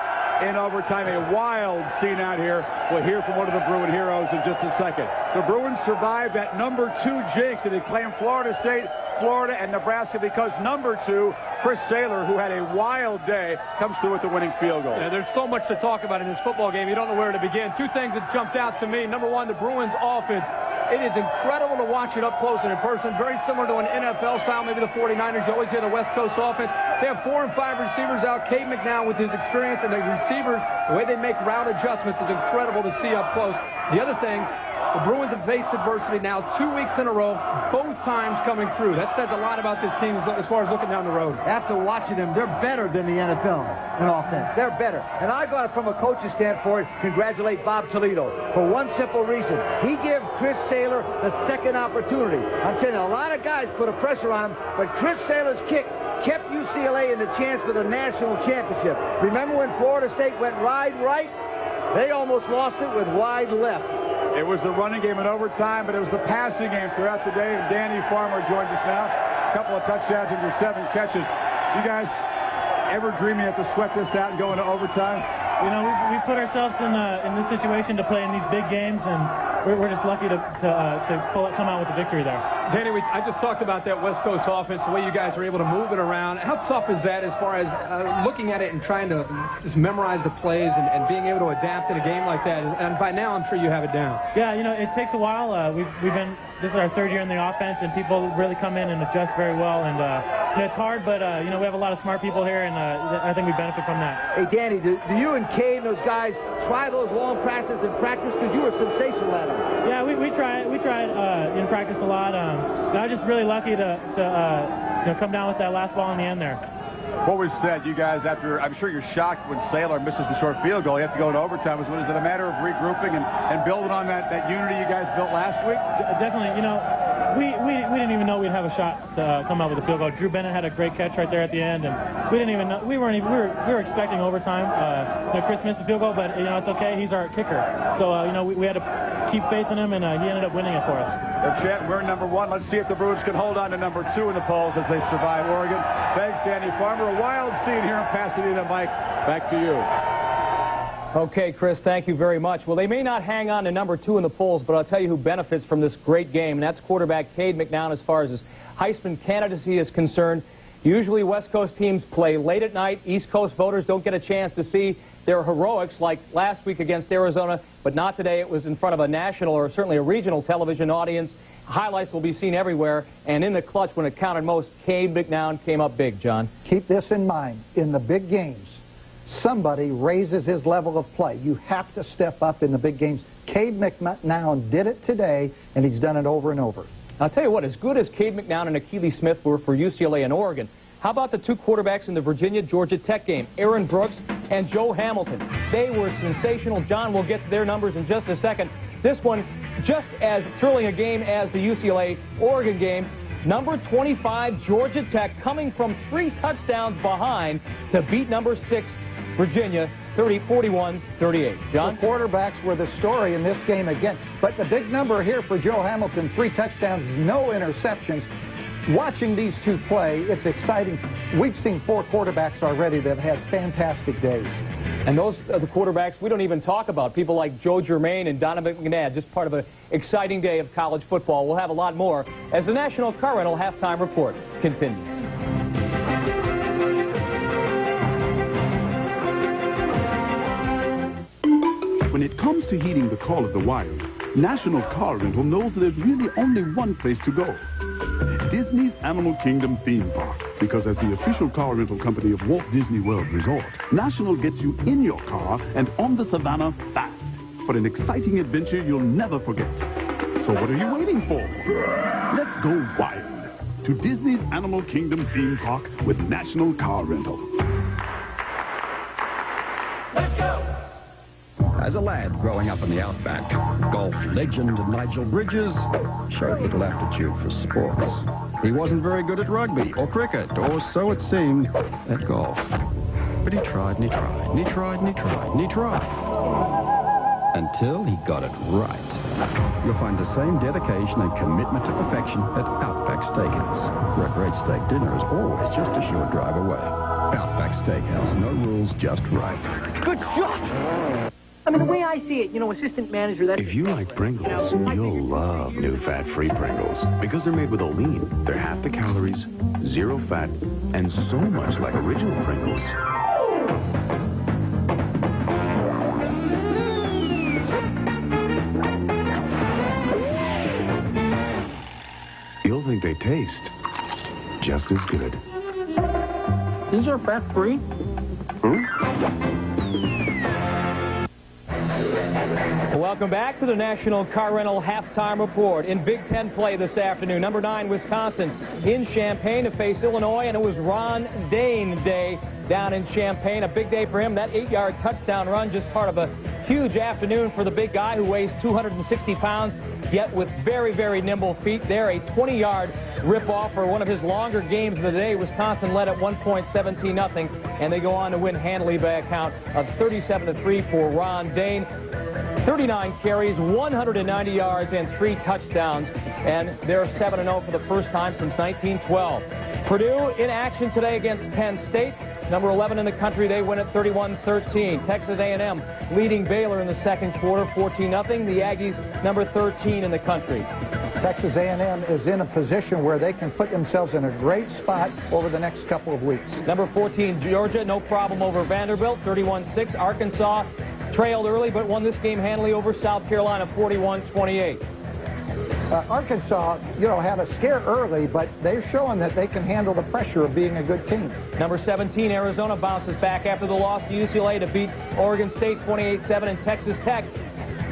in overtime. A wild scene out here. We'll hear from one of the Bruin heroes in just a second. The Bruins survived that number 2 jinx that had claimed Florida State, Florida, and Nebraska because number 2, Chris Taylor, who had a wild day, comes through with the winning field goal. Yeah, there's so much to talk about in this football game. You don't know where to begin. 2 things that jumped out to me. Number 1, the Bruins offense. It is incredible to watch it up close and in person. Very similar to an NFL style, maybe the 49ers. You always hear the West Coast offense. They have 4 and 5 receivers out. Cade McNown with his experience, and the receivers, the way they make route adjustments is incredible to see up close. The other thing, the Bruins have faced adversity now 2 weeks in a row, both times coming through. That says a lot about this team as far as looking down the road. After watching them, they're better than the NFL in offense. They're better. And I got, from a coach's standpoint, congratulate Bob Toledo for one simple reason. He gave Chris Taylor the second opportunity. I'm telling you, a lot of guys put a pressure on him, but Chris Taylor's kick kept UCLA in the chance for the national championship. Remember when Florida State went wide right? They almost lost it with wide left. It was the running game in overtime, but it was the passing game throughout the day. And Danny Farmer joins us now. A couple of touchdowns into 7 catches. You guys ever dream you have to sweat this out and go into overtime? You know, we put ourselves in this situation to play in these big games, and we're just lucky to come out with the victory there. Danny, I just talked about that West Coast offense, the way you guys are able to move it around. How tough is that as far as looking at it and trying to just memorize the plays and being able to adapt in a game like that? And by now, I'm sure you have it down. Yeah, you know, it takes a while. This is our 3rd year in the offense, and people really come in and adjust very well. And you know, it's hard, but you know, we have a lot of smart people here, and I think we benefit from that. Hey, Danny, do you and Cade and those guys try those long practices in practice? Because you were sensational at them. Yeah, we try in practice a lot. I was just really lucky to you know, come down with that last ball in the end there. What was said, you guys, after, I'm sure you're shocked when Saylor misses the short field goal. You have to go into overtime. Is it a matter of regrouping and building on that unity you guys built last week? Definitely. You know, we didn't even know we'd have a shot to come out with a field goal. Drew Bennett had a great catch right there at the end, and we didn't even know. We were expecting overtime. You know, Chris missed the field goal, but you know, it's okay. He's our kicker. So you know, we had to keep faith in him, and he ended up winning it for us. They're chanting, we're number 1. Let's see if the Bruins can hold on to number 2 in the polls as they survive Oregon. Thanks, Danny Farmer. A wild scene here in Pasadena. Mike, back to you. Okay, Chris, thank you very much. Well, they may not hang on to number 2 in the polls, but I'll tell you who benefits from this great game, and that's quarterback Cade McNown as far as his Heisman candidacy is concerned. Usually West Coast teams play late at night. East Coast voters don't get a chance to see their heroics like last week against Arizona, but not today. It was in front of a national or certainly a regional television audience, highlights will be seen everywhere, and in the clutch when it counted most, Cade McNown came up big, John. Keep this in mind. In the big games, somebody raises his level of play. You have to step up in the big games. Cade McNown did it today, and he's done it over and over. I'll tell you what, as good as Cade McNown and Akili Smith were for UCLA and Oregon, how about the two quarterbacks in the Virginia-Georgia Tech game, Aaron Brooks and Joe Hamilton? They were sensational. John will get to their numbers in just a second. This one, just as thrilling a game as the UCLA-Oregon game. Number 25, Georgia Tech, coming from 3 touchdowns behind to beat number 6, Virginia, 41-38. John? The quarterbacks were the story in this game again. But the big number here for Joe Hamilton, 3 touchdowns, no interceptions. Watching these two play, it's exciting. We've seen 4 quarterbacks already that have had fantastic days. And those are the quarterbacks we don't even talk about. People like Joe Germain and Donovan McNabb, just part of an exciting day of college football. We'll have a lot more as the National Car Rental Halftime Report continues. When it comes to heeding the call of the wild, National Car Rental knows there's really only one place to go. Disney's Animal Kingdom theme park. Because as the official car rental company of Walt Disney World Resort, National gets you in your car and on the savannah fast for an exciting adventure you'll never forget. So what are you waiting for? Let's go wild to Disney's Animal Kingdom theme park with National Car Rental. Let's go! As a lad growing up in the outback, golf legend Nigel Bridges showed little aptitude for sports. He wasn't very good at rugby or cricket, or so it seemed, at golf. But he tried and he tried and he tried and he tried and he tried. Until he got it right. You'll find the same dedication and commitment to perfection at Outback Steakhouse, where a great steak dinner is always just a short drive away. Outback Steakhouse, no rules, just right. Good shot! I mean, the way I see it, you know, assistant manager, that... If you like Pringles, you'll love new fat-free Pringles. Because they're made with Olean, they're half the calories, 0 fat, and so much like original Pringles. You'll think they taste just as good. These are fat-free? Welcome back to the National Car Rental Halftime Report. In Big Ten play this afternoon, number 9, Wisconsin in Champaign to face Illinois, and it was Ron Dane Day down in Champaign. A big day for him. That 8-yard touchdown run, just part of a huge afternoon for the big guy who weighs 260 pounds, yet with very, very nimble feet. There, a 20-yard rip-off for one of his longer games of the day. Wisconsin led at 1.17-0, and they go on to win handily by a count of 37-3 for Ron Dane. 39 carries, 190 yards, and 3 touchdowns. And they're 7-0 for the first time since 1912. Purdue in action today against Penn State. Number 11 in the country, they win at 31-13. Texas A&M leading Baylor in the second quarter, 14-0. The Aggies, number 13 in the country. Texas A&M is in a position where they can put themselves in a great spot over the next couple of weeks. Number 14, Georgia, no problem over Vanderbilt, 31-6. Arkansas trailed early, but won this game handily over South Carolina, 41-28. Arkansas, you know, had a scare early, but they're showing that they can handle the pressure of being a good team. Number 17, Arizona bounces back after the loss to UCLA to beat Oregon State 28-7, and Texas Tech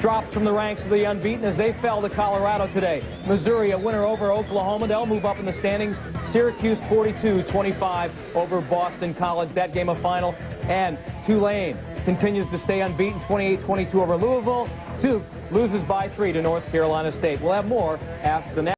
drops from the ranks of the unbeaten as they fell to Colorado today. Missouri, a winner over Oklahoma. They'll move up in the standings. Syracuse 42-25 over Boston College. That game a final. And Tulane continues to stay unbeaten, 28-22 over Louisville. Duke loses by 3 to North Carolina State. We'll have more after the next.